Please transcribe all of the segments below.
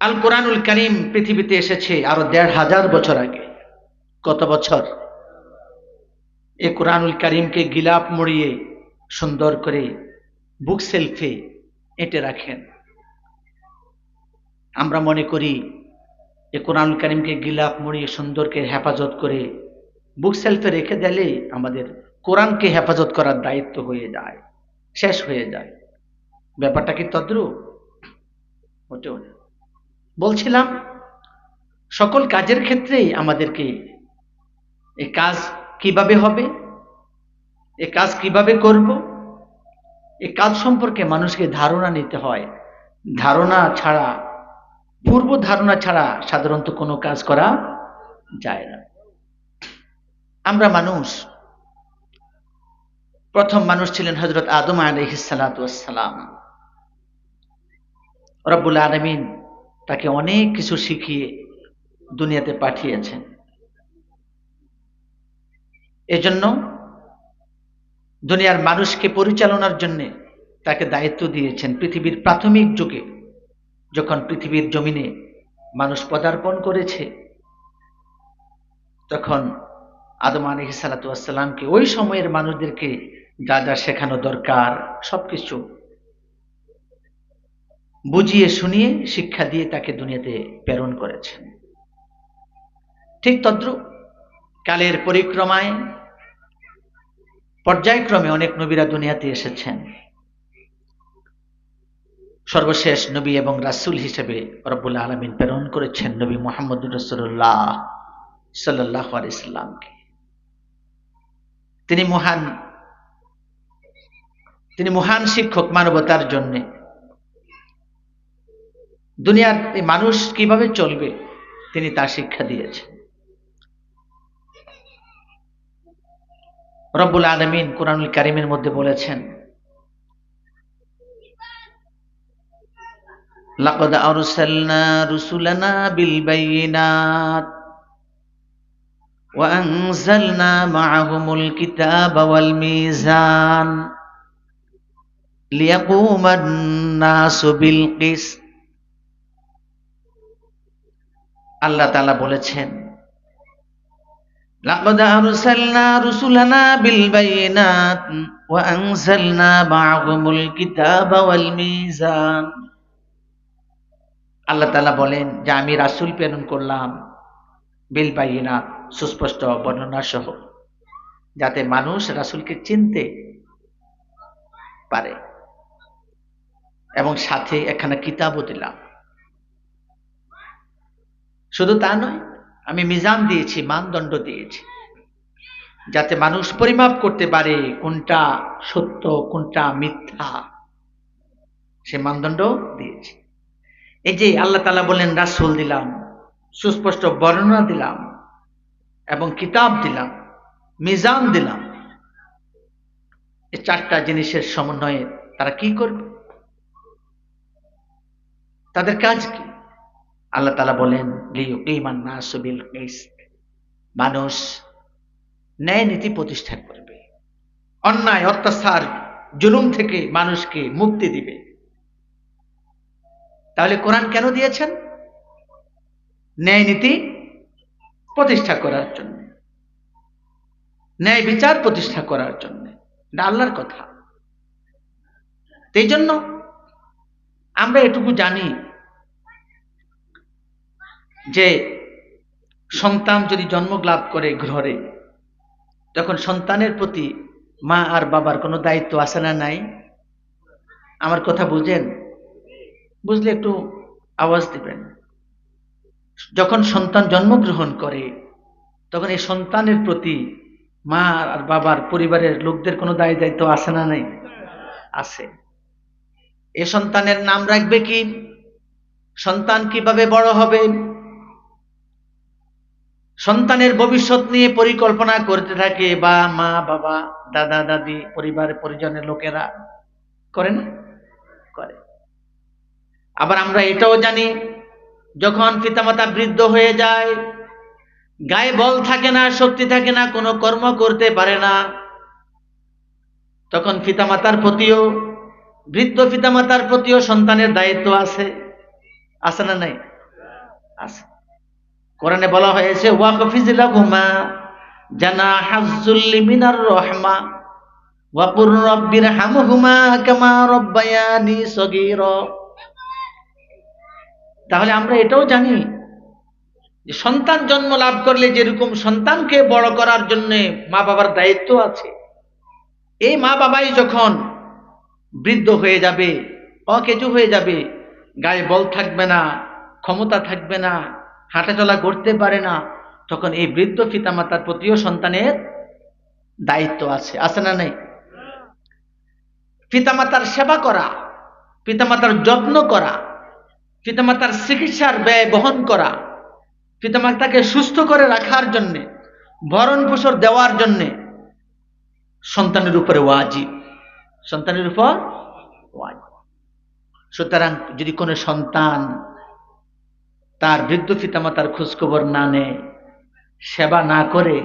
আল কোরআনুল কারীম পৃথিবীতে এসেছে আরো ১৫০০ বছর আগে। কত বছর? এই কোরআনুল কারীমকে গিলাপ মুড়িয়ে সুন্দর করে বুক সেলফে এঁটে রাখেন। আমরা মনে করি এই কোরআনুল কারীমকে গিলাপ মুড়িয়ে সুন্দর করে হেফাজত করে বুক সেলফে রেখে দিলে আমাদের কোরআনকে হেফাজত করার দায়িত্ব হয়ে যায়, শেষ হয়ে যায়। ব্যাপারটা কি তদ্রূপ? মোটেও না। বলছিলাম সকল কাজের ক্ষেত্রেই আমাদেরকে এই কাজ কিভাবে হবে, এই কাজ কিভাবে করব, এই কাজ সম্পর্কে মানুষকে ধারণা নিতে হয়। ধারণা ছাড়া, পূর্ব ধারণা ছাড়া সাধারণত কোনো কাজ করা যায় না। আমরা মানুষ, প্রথম মানুষ ছিলেন হযরত আদম আলাইহিস সালাতু ওয়াস সালাম। রব্বুল আলামিন তাকে অনেক কিছু শিখিয়ে দুনিয়াতে পাঠিয়েছেন। এজন্য দুনিয়ার মানুষকে পরিচালনার জন্য তাকে দায়িত্ব দিয়েছেন। পৃথিবীর প্রাথমিক যুগে যখন পৃথিবীর জমিনে মানুষ পদার্পণ করেছে, তখন আদম আলাইহিস সালাতু ওয়াস সালামকে ওই সময়ের মানুষদেরকে যা যা শেখানো দরকার সবকিছু বুঝিয়ে শুনিয়ে শিক্ষা দিয়ে তাকে দুনিয়াতে প্রেরণ করেছেন। ঠিক তদ্রূপ কালের পরিক্রমায় পর্যায়ক্রমে অনেক নবীরা দুনিয়াতে এসেছেন। সর্বশেষ নবী এবং রাসূল হিসেবে রব্বুল আলামিন প্রেরণ করেছেন নবী মুহাম্মদুর রাসূলুল্লাহ সাল্লাল্লাহু আলাইহি সাল্লামকে। তিনি মহান শিক্ষক মানবতার জন্য। দুনিয়ার এই মানুষ কিভাবে চলবে তিনি তা শিক্ষা দিয়েছেন। রব্বুল আলামিন কোরআনুল কারীমের মধ্যে বলেছেন, লাকাদ আরসালনা রুসুলানা বিল বাইয়িনাত ওয়া আনজালনা মাআহুমুল কিতাবা ওয়াল মিজান লিয়াকুমান নাসু বিল কিসত। আল্লাহ তাআলা বলেছেন, লাকাদ আরসালনা রুসুলানা বিল বাইয়িনাত ওয়া আনজালনা মাআহুমুল কিতাবা ওয়াল মিজান। আল্লাহ তাআলা বলেন যে আমি রাসূল প্রেরণ করলাম বিল বাইয়িনাত, সুস্পষ্ট বর্ণনা সহ, যাতে মানুষ রাসূলকে চিনতে পারে, এবং সাথে একখানা কিতাবও দিলাম। শুধু তা নয়, আমি মিজান দিয়েছি, মানদণ্ড দিয়েছি, যাতে মানুষ পরিমাপ করতে পারে কোনটা সত্য কোনটা মিথ্যা, সে মানদণ্ড দিয়েছি। এই যে আল্লাহ তাআলা বলেন রাসূল দিলাম, সুস্পষ্ট বর্ণনা দিলাম, এবং কিতাব দিলাম, মিজান দিলাম, এই চারটা জিনিসের সমন্বয়ে তারা কি করবে, তাদের কাজ কি? আল্লাহ তাআলা বলেন লিইউকিমান নাসু বিল কিসত, মানুষ ন্যায় নীতি প্রতিষ্ঠা করবে, অন্যায় অত্যাচার জুলুম থেকে মানুষকে মুক্তি দিবে। তাহলে কোরআন কেন দিয়েছেন? ন্যায় নীতি প্রতিষ্ঠা করার জন্য, ন্যায় বিচার প্রতিষ্ঠা করার জন্য। এটা আল্লাহর কথা। এই জন্য আমরা এটুকু জানি যে সন্তান যদি জন্ম লাভ করে ঘরে, তখন সন্তানের প্রতি মা আর বাবার কোনো দায়িত্ব আছে না নাই? আমার কথা বুঝেন? বুঝলে একটু আওয়াজ দিবেন। যখন সন্তান জন্মগ্রহণ করে তখন এই সন্তানের প্রতি মা আর বাবার পরিবারের লোকদের কোনো দায়িত্ব আছে না নাই? আছে। এ সন্তানের নাম রাখবে কি, সন্তান কিভাবে বড় হবে, সন্তানের ভবিষ্যৎ নিয়ে পরিকল্পনা করতে থাকে বা মা বাবা দাদা দাদি পরিবার পরিজনের লোকেরা করে না? করে। আবার আমরা এটাও জানি, যখন পিতামাতা বৃদ্ধ হয়ে যায়, গায়ে বল থাকে না, শক্তি থাকে না, কোনো কর্ম করতে পারে না, তখন পিতামাতার প্রতিও, বৃদ্ধ পিতামাতার প্রতিও সন্তানের দায়িত্ব আছে, আছে না নাই? আছে। কোরআনে বলা হয়েছে ওয়াকফিজ লাহুমা জানাহাজ যুল্লি মিনার রাহমা ওয়া কুর রাব্বিরহামহুমা কামা রাব্বায়ানি সগীরা। তাহলে আমরা এটাও জানি যে সন্তান জন্ম লাভ করলে যেরকম সন্তানকে বড় করার জন্য মা বাবার দায়িত্ব আছে, এই মা বাবাই যখন বৃদ্ধ হয়ে যাবে, অকেজো হয়ে যাবে, গায়ে বল থাকবে না, ক্ষমতা থাকবে না, হাঁটাচলা করতে পারে না, তখন এই বৃদ্ধ পিতামাতার প্রতিও সন্তানের দায়িত্ব আছে, আছে না নেই? পিতামাতার সেবা করা, পিতামাতার যত্ন করা, পিতামাতার চিকিৎসার ব্যয় বহন করা, পিতামাতাকে সুস্থ করে রাখার জন্য, ভরণ পোষণ দেওয়ার জন্য সন্তানের উপরে ওয়াজিব, সন্তানের উপর ওয়াজিব। সুতরাং যদি কোনো সন্তান তার বৃদ্ধ পিতামাতার খোঁজখবর না নেয়, সেবা না করে,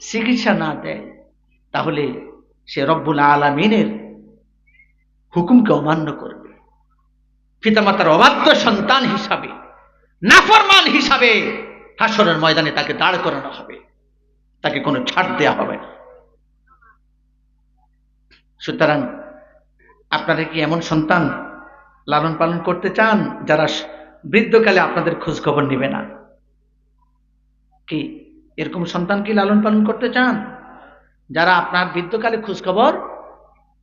চিকিৎসা না দেয়, তাহলে সে রব্বুল আলামিনের হুকুমকে অমান্য করবে। পিতামাতার অবাধ্য সন্তান হিসাবে, নাফরমান হিসাবে হাসরের ময়দানে তাকে দাঁড় করানো হবে, তাকে কোনো ছাড় দেওয়া হবে না। সুতরাং আপনারা কি এমন সন্তান লালন পালন করতে চান যারা বৃদ্ধকালে আপনাদের খোঁজ খবর নেবে না? কি এরকম সন্তান কি লালন পালন করতে চান যারা আপনার বৃদ্ধকালে খোঁজ খবর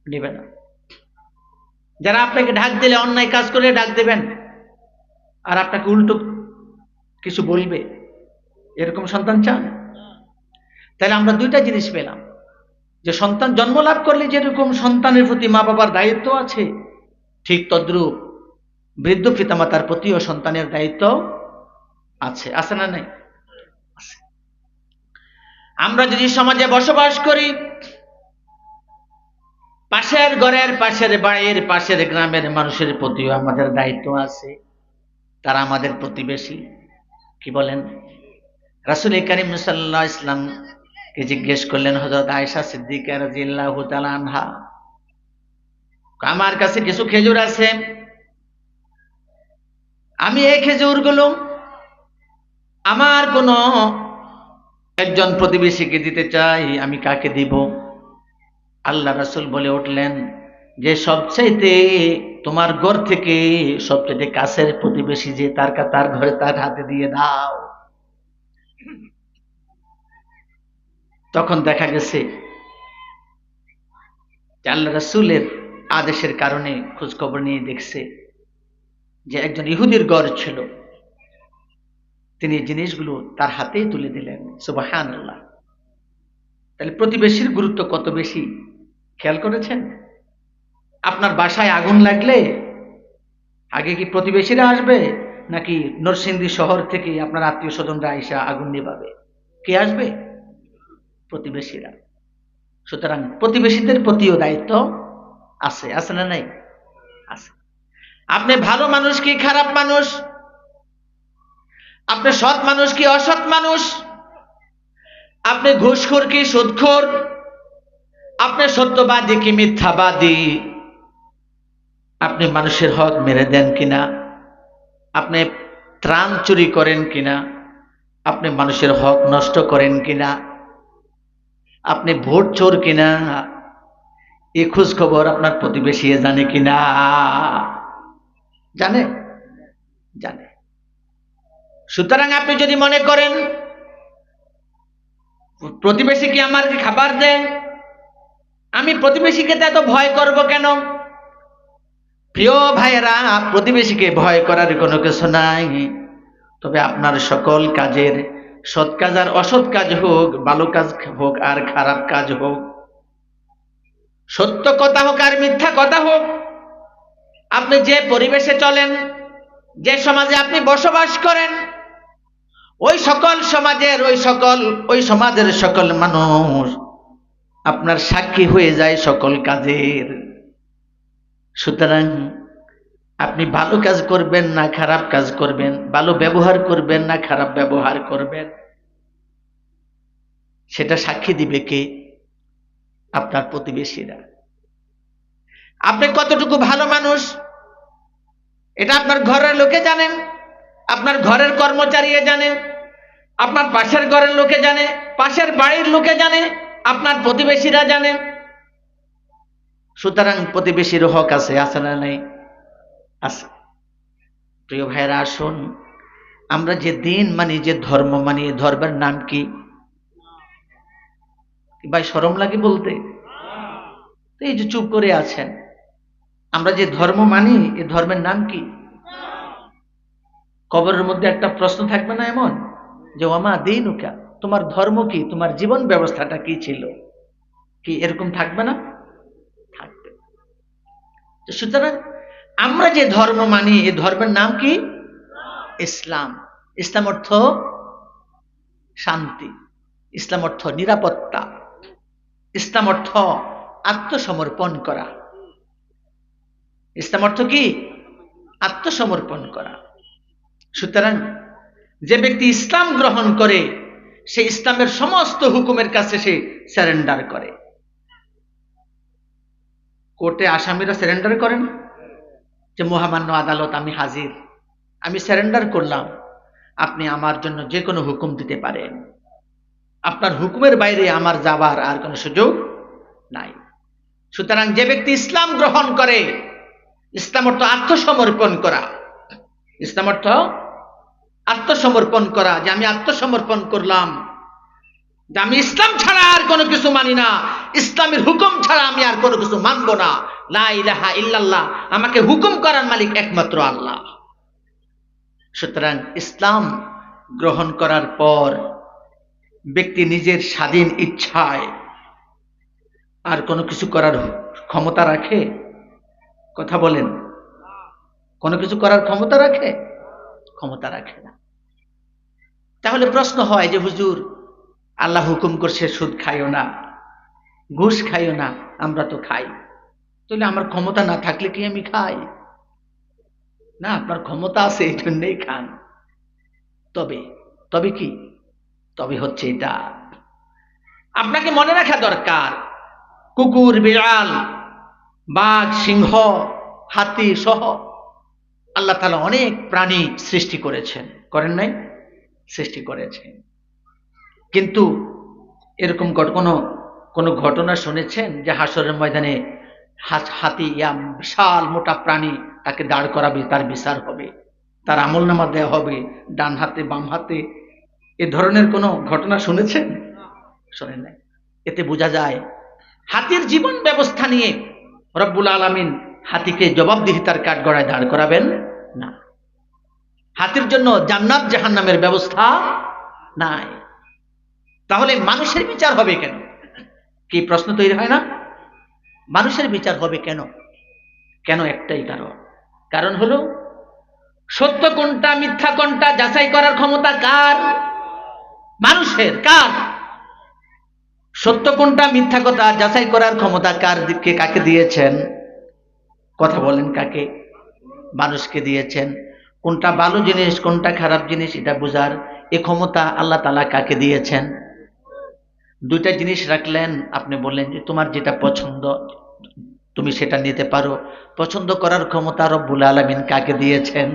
নেবে না, যারা আপনাকে ডাক দিলে অন্যায় কাজ করে ডাক দেবেন আর আপনাকে উল্টো কিছু বলবে? এরকম সন্তান চান? তাহলে আমরা দুইটা জিনিস পেলাম, যে সন্তান জন্ম লাভ করলে যেরকম সন্তানের প্রতি মা বাবার দায়িত্ব আছে, ঠিক তদ্রূপ বৃদ্ধ পিতামাতার প্রতিও সন্তানের দায়িত্ব আছে, আছে না নাই? আছে। আমরা যদি সমাজে বসবাস করি, পাশের ঘরের, পাশের বাড়ির, পাশের গ্রামের মানুষের প্রতিও আমাদের দায়িত্ব আছে, তারা আমাদের প্রতিবেশী। কি বলেন? রাসূল কারীম সাল্লাল্লাহু আলাইহি ওয়াসাল্লামকে জিজ্ঞেস করলেন হযরত আয়েশা সিদ্দিকা রাদিয়াল্লাহু তাআলা আনহা, আমার কাছে কিছু খেজুর আছে, আমি এই খেজুরগুলো আমার কোন একজন প্রতিবেশীকে দিতে চাই, আমি কাকে দিব? আল্লাহ রাসূল বলে উঠলেন যে সবচাইতে তোমার ঘর থেকে সবচাইতে কাছের প্রতিবেশী যে, তার ঘরে তার হাতে দিয়ে দাও। তখন দেখা গেছে যে আল্লাহ রাসূলের আদেশের কারণে খোঁজ খবর নিয়ে দেখছে যে একজন ইহুদির ঘর ছিল, তিনি জিনিসগুলো তার হাতেই তুলে দিলেন। সুবহানাল্লাহ। তাহলে প্রতিবেশীর গুরুত্ব কত বেশি খেয়াল করেছেন? আপনার বাসায় আগুন লাগলে আগে কি প্রতিবেশীরা আসবে, নাকি নরসিংদী শহর থেকে আপনার আত্মীয় স্বজনরা আইসা আগুন নিভাবে? কে আসবে? প্রতিবেশীরা। সুতরাং প্রতিবেশীদের প্রতিও দায়িত্ব আছে, আছে না নাই? আছে। আপনি ভালো মানুষ কি খারাপ মানুষ, আপনি সৎ মানুষ কি অসৎ মানুষ, আপনি ঘুষখোর কি সুদখোর, আপনি সত্যবাদী কি মিথ্যাবাদী, আপনি মানুষের হক মেরে দেন কিনা, আপনি ত্রাণ চুরি করেন কিনা, আপনি মানুষের হক নষ্ট করেন কিনা, আপনি ভোট চোর কিনা, এই খোঁজ খবর আপনার প্রতিবেশী জানে কিনা? জানে? জানে। সুতরাং আপনি যদি মনে করেন প্রতিবেশী কি আমার খাবার দেয়, আমি প্রতিবেশীকে এত ভয় করব কেন? প্রিয় ভাইয়েরা, প্রতিবেশীকে ভয় করার কোনো কিছু নাই। তবে আপনার সকল কাজের, সৎ কাজ আর অসৎ কাজ হোক, ভালো কাজ হোক আর খারাপ কাজ হোক, সত্য কথা হোক আর মিথ্যা কথা হোক, আপনি যে পরিবেশে চলেন, যে সমাজে আপনি বসবাস করেন, ওই সমাজের সকল মানুষ আপনার সাক্ষী হয়ে যায় সকল কাজের। সুতরাং আপনি ভালো কাজ করবেন না খারাপ কাজ করবেন, ভালো ব্যবহার করবেন না খারাপ ব্যবহার করবেন, সেটা সাক্ষী দিবে কে? আপনার প্রতিবেশীরা। আপনি কতটুকু ভালো মানুষ এটা আপনার ঘরের লোকে জানেন, আপনার ঘরের কর্মচারী জানে, আপনার পাশের ঘরের লোকে জানে, পাশের বাড়ির লোকে জানে, আপনার প্রতিবেশীরা জানে। সুতরাং প্রতিবেশীর হক আছে, আছে না নাই? আছে। প্রিয় ভাইরা, আসুন আমরা যে দিন মানি, যে ধর্ম মানি, ধর্মের নাম কি? ভাই শরম লাগে বলতে? এই যে চুপ করে আছেন, আমরা যে ধর্ম মানি এই ধর্মের নাম কি? কবরের মধ্যে একটা প্রশ্ন থাকবে না এমন, যে ওমা দীনুকা, তোমার ধর্ম কি, তোমার জীবন ব্যবস্থাটা কি ছিল? কি এরকম থাকবে না? থাকবে। সুতরাং আমরা যে ধর্ম মানি এই ধর্মের নাম কি? ইসলাম। ইসলাম অর্থ শান্তি, ইসলাম অর্থ নিরাপত্তা, ইসলাম অর্থ আত্মসমর্পণ করা। ইসলাম অর্থ কি? আত্মসমর্পণ করা। সুতরাং যে ব্যক্তি ইসলাম গ্রহণ করে সে ইসলামের সমস্ত হুকুমের কাছে সে সারেন্ডার করে। কোর্টে আসামিরা সারেন্ডার করেন, যে মহামান্য আদালত আমি হাজির, আমি সারেন্ডার করলাম, আপনি আমার জন্য যে কোনো হুকুম দিতে পারেন, আপনার হুকুমের বাইরে আমার যাবার আর কোনো সুযোগ নাই। সুতরাং যে ব্যক্তি ইসলাম গ্রহণ করে, ইসলাম অর্থ আত্মসমর্পণ করা, ইসলাম অর্থ আত্মসমর্পণ করা, যে আমি আত্মসমর্পণ করলাম, যে আমি ইসলাম ছাড়া আর কোনো কিছু মানি না, ইসলামের হুকুম ছাড়া আমি আর কোনো কিছু মানব না, লা ইলাহা ইল্লাল্লাহ, আমাকে হুকুম করার মালিক একমাত্র আল্লাহ। সুতরাং ইসলাম গ্রহণ করার পর ব্যক্তি নিজের স্বাধীন ইচ্ছায় আর কোনো কিছু করার ক্ষমতা রাখে? কথা বলেন, কোনো কিছু করার ক্ষমতা রাখে? ক্ষমতা রাখে না। তাহলে প্রশ্ন হয় যে হুজুর, আল্লাহ হুকুম করছে সুদ খাইও না, ঘুষ খাইও না, আমরা তো খাই, তাহলে আমার ক্ষমতা না থাকলে কি আমি খাই? না, আপনার ক্ষমতা আছে, এই জন্যই খান। তবে তবে কি? তবে হচ্ছে এটা, আপনাকে মনে রাখা দরকার, কুকুর, বিড়াল, বাঘ, সিংহ, হাতি সহ আল্লাহ তাআলা অনেক প্রাণী সৃষ্টি করেছেন, করেন নাই? সৃষ্টি করেছেন। কিন্তু এরকম কোনো ঘটনা শুনেছেন যে হাসরের ময়দানে হাতি, বিশাল মোটা প্রাণী, তাকে দাঁড় করাবে, তার বিচার হবে, তার আমলনামা দেওয়া হবে ডান হাতে বাম হাতে? এ ধরনের কোনো ঘটনা শুনেছেন? শোনেন নাই। এতে বোঝা যায় হাতির জীবন ব্যবস্থা নিয়ে রব্বুল আলামিন হাতিকে জবাবদিহিতার কাঠগড়ায় দাঁড় করাবেন না। হাতির জন্য জান্নাত জাহান্নামের ব্যবস্থা নাই। তাহলে মানুষের বিচার হবে কেন? কি প্রশ্ন তৈরি হয় না? মানুষের বিচার হবে কেন? কেন? একটাই কারণ, কারণ হলো সত্য কোনটা মিথ্যা কোনটা যাচাই করার ক্ষমতা কার? মানুষের। কার? সত্য কোনটা মিথ্যা কথা যাচাই করার ক্ষমতা কার দিকে, কাকে দিয়েছেন? কথা বলেন, কাকে? মানুষকে দিয়েছেন। কোনটা ভালো জিনিস কোনটা খারাপ জিনিস এটা বোঝার এই ক্ষমতা আল্লাহ তাআলা কাকে দিয়েছেন? দুইটা জিনিস রাখলেন, আপনি বললেন যে তোমার যেটা পছন্দ তুমি সেটা নিতে পারো, পছন্দ করার ক্ষমতা রব্বুল আলামিন কাকে দিয়েছেন?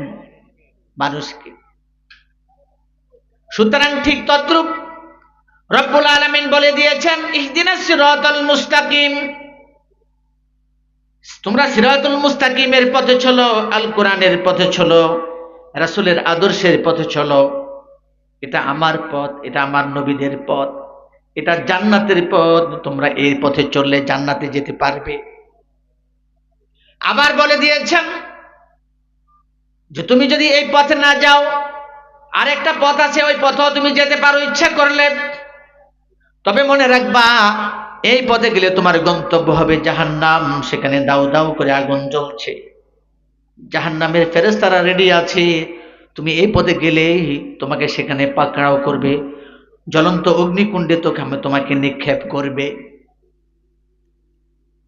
মানুষকে। সুতরাং ঠিক তদ্রূপ রব্বুল আলামিন বলে দিয়েছেন, ইহদিনাস সিরাতাল মুস্তাকিম, তোমরা সিরাতুল মুস্তাকিমের পথে চলো, আল কোরআনের পথে চলো, রাসূলের আদর্শের পথে চলো। এটা আমার পথ, এটা আমার নবীদের পথ, এটা জান্নাতের পথ, তোমরা এই পথে চললে জান্নাতে যেতে পারবে। আবার বলে দিয়েছেন যে তুমি যদি এই পথে না যাও, আরেকটা পথ আছে, ওই পথেও তুমি যেতে পারো ইচ্ছা করলে। তবে মনে রাখবা, এই পথে গেলে তোমার গন্তব্য হবে জাহান্নাম, সেখানে দাউ দাউ করে আগুন জ্বলছে, জাহান্নামের ফেরেশতারা রেডি আছে, তুমি এই পথে গেলেই তোমাকে সেখানে পাকড়াও করবে, জ্বলন্ত অগ্নিকুণ্ডে তোমাকে নিক্ষেপ করবে।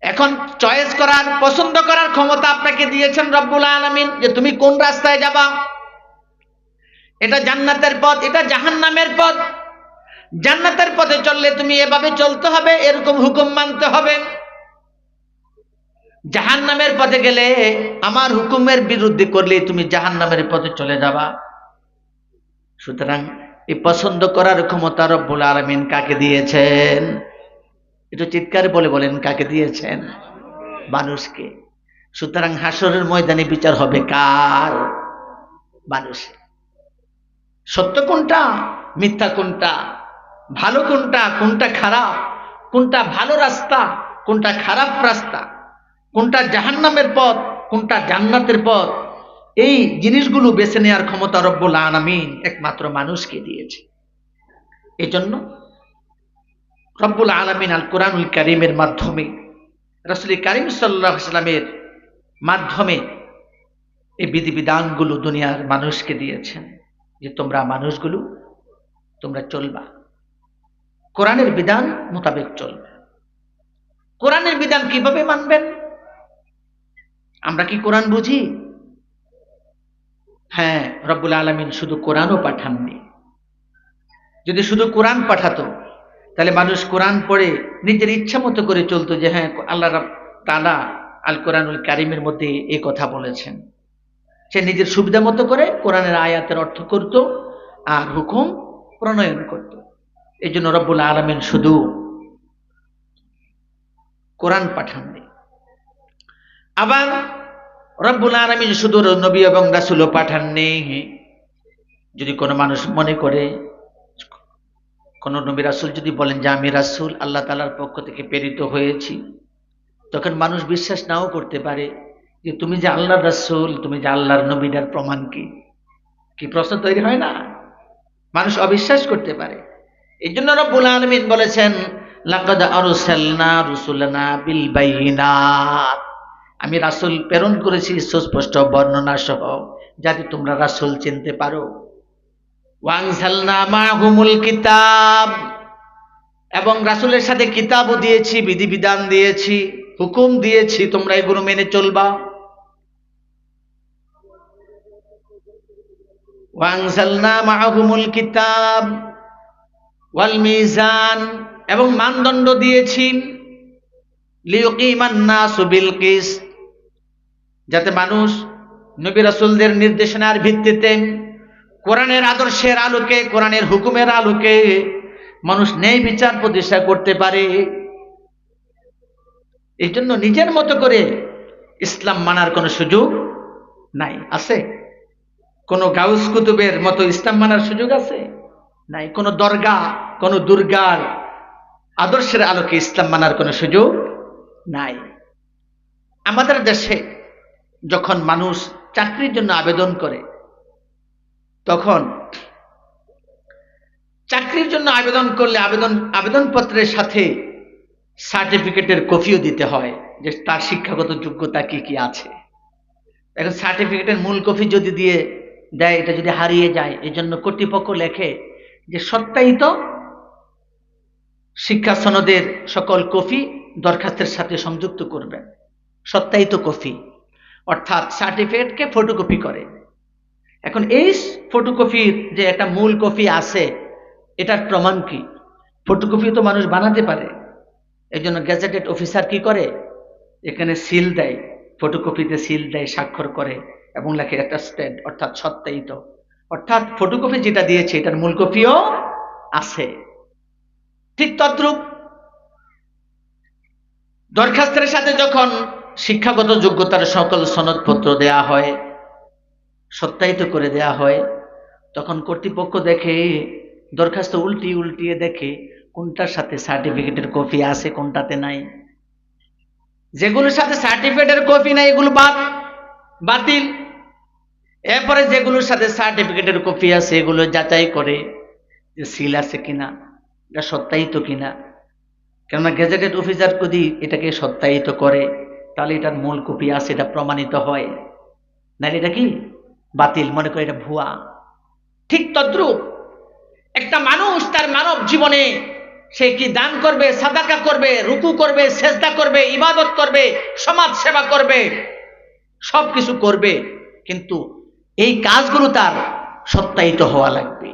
এখন চয়েস করার, পছন্দ করার ক্ষমতা আপনাকে দিয়েছেন রব্বুল আলামিন, যে তুমি কোন রাস্তায় যাবা। এটা জান্নাতের পথ, এটা জাহান্নামের পথ। জান্নাতের পথে চললে তুমি এভাবে চলতে হবে, এরকম হুকুম মানতে হবে। জাহান্নামের পথে গেলে, আমার হুকুমের বিরুদ্ধে করলে তুমি জাহান্নামের পথে চলে যাবা। সুতরাং এই পছন্দ করার ক্ষমতা রব্বুল আলামিন কাকে দিয়েছেন? একটু চিৎকার বলে বলেন, কাকে দিয়েছেন? মানুষকে। সুতরাং হাসরের ময়দানে বিচার হবে কার? মানুষের। সত্য কোনটা, মিথ্যা কোনটা, ভালো কোনটা, কোনটা খারাপ, কোনটা ভালো রাস্তা, কোনটা খারাপ রাস্তা, কোনটা জাহান্নামের পথ, কোনটা জান্নাতের পথ, এই জিনিসগুলো বেছে নেওয়ার ক্ষমতা রব্বুল আলামিন একমাত্র মানুষকে দিয়েছে। এজন্য রব্বুল আলামিন আল কোরআনুল কারীমের মাধ্যমে, রাসূল কারীম সাল্লাল্লাহু আলাইহি ওয়াসাল্লামের মাধ্যমে এই বিধিবিধানগুলো দুনিয়ার মানুষকে দিয়েছেন, যে তোমরা মানুষগুলো তোমরা চলবা, কোরআনের বিধান মোতাবেক চলবে। কোরআনের বিধান কিভাবে মানবেন? আমরা কি কোরআন বুঝি? হ্যাঁ, রব্বুল আলামিন শুধু কোরআনও পাঠাননি। যদি শুধু কোরআন পাঠাতো তাহলে মানুষ কোরআন পড়ে নিজের ইচ্ছা মতো করে চলতো, যে হ্যাঁ আল্লাহ তাআলা আল কোরআনুল কারীমের মধ্যে এই কথা বলেছেন। সে নিজের সুবিধা মতো করে কোরআনের আয়াতের অর্থ করত আর হুকুম প্রণয়ন করত। এই জন্য রব্বুল আলামিন শুধু কোরআন পাঠাননি। আবার রব্বুল আলামিন শুধু নবী এবং রাসূলও পাঠাননি। যদি কোনো মানুষ মনে করে, কোন নবী রাসূল যদি বলেন যে আমি রাসূল, আল্লাহ তাআলার পক্ষ থেকে প্রেরিত হয়েছি, তখন মানুষ বিশ্বাস নাও করতে পারে যে তুমি যে আল্লাহর রাসূল, তুমি যে আল্লাহর নবীর প্রমাণ কি? কি প্রশ্ন তৈরি হয় না? মানুষ অবিশ্বাস করতে পারে। এই জন্য রব্বুল আলামিন বলেছেন লাকাদ আরসালনা রুসুলানা বিল বাইয়িনাত, আমি রাসূল প্রেরণ করেছি সুস্পষ্ট বর্ণনা সহ, যাতে তোমরা রাসূল চিনতে পারো। ওয়ানজালনা মাহুমুল কিতাব, এবং রাসূলের সাথে কিতাবও দিয়েছি, বিধিবিধান দিয়েছি, হুকুম দিয়েছি, তোমরা এগুলো মেনে চলবা। ওয়ানজালনা মাহুমুল কিতাব ওয়াল মিজান, এবং মানদণ্ড দিয়েছি, লিয়ুকিমান নাসু বিল কিসত, যাতে মানুষ নবী রাসূলদের নির্দেশনার ভিত্তিতে, কোরআনের আদর্শের আলোকে, কোরআনের হুকুমের আলোকে মানুষ ন্যায় বিচার প্রতিষ্ঠা করতে পারে। এই জন্য নিজের মতো করে ইসলাম মানার কোনো সুযোগ নাই। আছে? কোন গাউস কুতুবের মতো ইসলাম মানার সুযোগ আছে? নাই। কোন দরগা, কোন দুর্গার আদর্শের আলোকে ইসলাম মানার কোনো সুযোগ নাই। আমাদের দেশে যখন মানুষ চাকরির জন্য আবেদন করে, তখন চাকরির জন্য আবেদন করলে আবেদনপত্রের সাথে সার্টিফিকেটের কপিও দিতে হয়, যে তার শিক্ষাগত যোগ্যতা কি কি আছে। এখন সার্টিফিকেটের মূল কপি যদি দিয়ে দেয়, এটা যদি হারিয়ে যায়, এই জন্য কর্তৃপক্ষ লেখে যে সত্যায়িত শিক্ষা সনদের সকল কপি দরখাস্তের সাথে সংযুক্ত করবেন। সত্যায়িত কপি অর্থাৎ সার্টিফিকেটকে ফটোকপি করে। এখন এই ফটোকপির যে একটা মূল কপি আছে, এটার প্রমাণ কি? ফটোকপি তো মানুষ বানাতে পারে। এই জন্য গেজেটেড অফিসার কি করে, এখানে সিল দেয়, ফটোকপিতে সিল দেয়, স্বাক্ষর করে এবং লেখে অ্যাটাস্টেড, অর্থাৎ সত্যায়িত। অর্থাৎ ফটোকপি যেটা দিয়েছে এটার মূল কপিও আছে। ঠিক তদ্রূপ দরখাস্তের সাথে যখন শিক্ষাগত যোগ্যতার সকল সনদপত্র দেয়া হয়, সত্যায়িত করে দেয়া হয়, তখন কর্তৃপক্ষ দেখে দরখাস্ত উল্টিয়ে দেখে কোনটার সাথে সার্টিফিকেটের কপি আছে, কোনটাতে নাই। যেগুলোর সাথে সার্টিফিকেটের কপি নাই এগুলো বাতিল। এরপরে যেগুলোর সাথে সার্টিফিকেটের কপি আছে এগুলো যাচাই করে যে সিল আছে কিনা, এটা সত্যায়িত কিনা। কেননা গেজেটেড অফিসার যদি এটাকে সত্যায়িত করে, তাহলে এটার মূল কপি আছে, এটা প্রমাণিত হয়, না এটা কি বাতিল, মনে করে এটা ভুয়া। ঠিক তদ্রূপ একটা মানুষ তার মানব জীবনে সে কি দান করবে, সাদাকা করবে, রুকু করবে, সেজদা করবে, ইবাদত করবে, সমাজ সেবা করবে, সবকিছু করবে, কিন্তু এই কাজগুলো তার সত্যায়িত হওয়া লাগবে।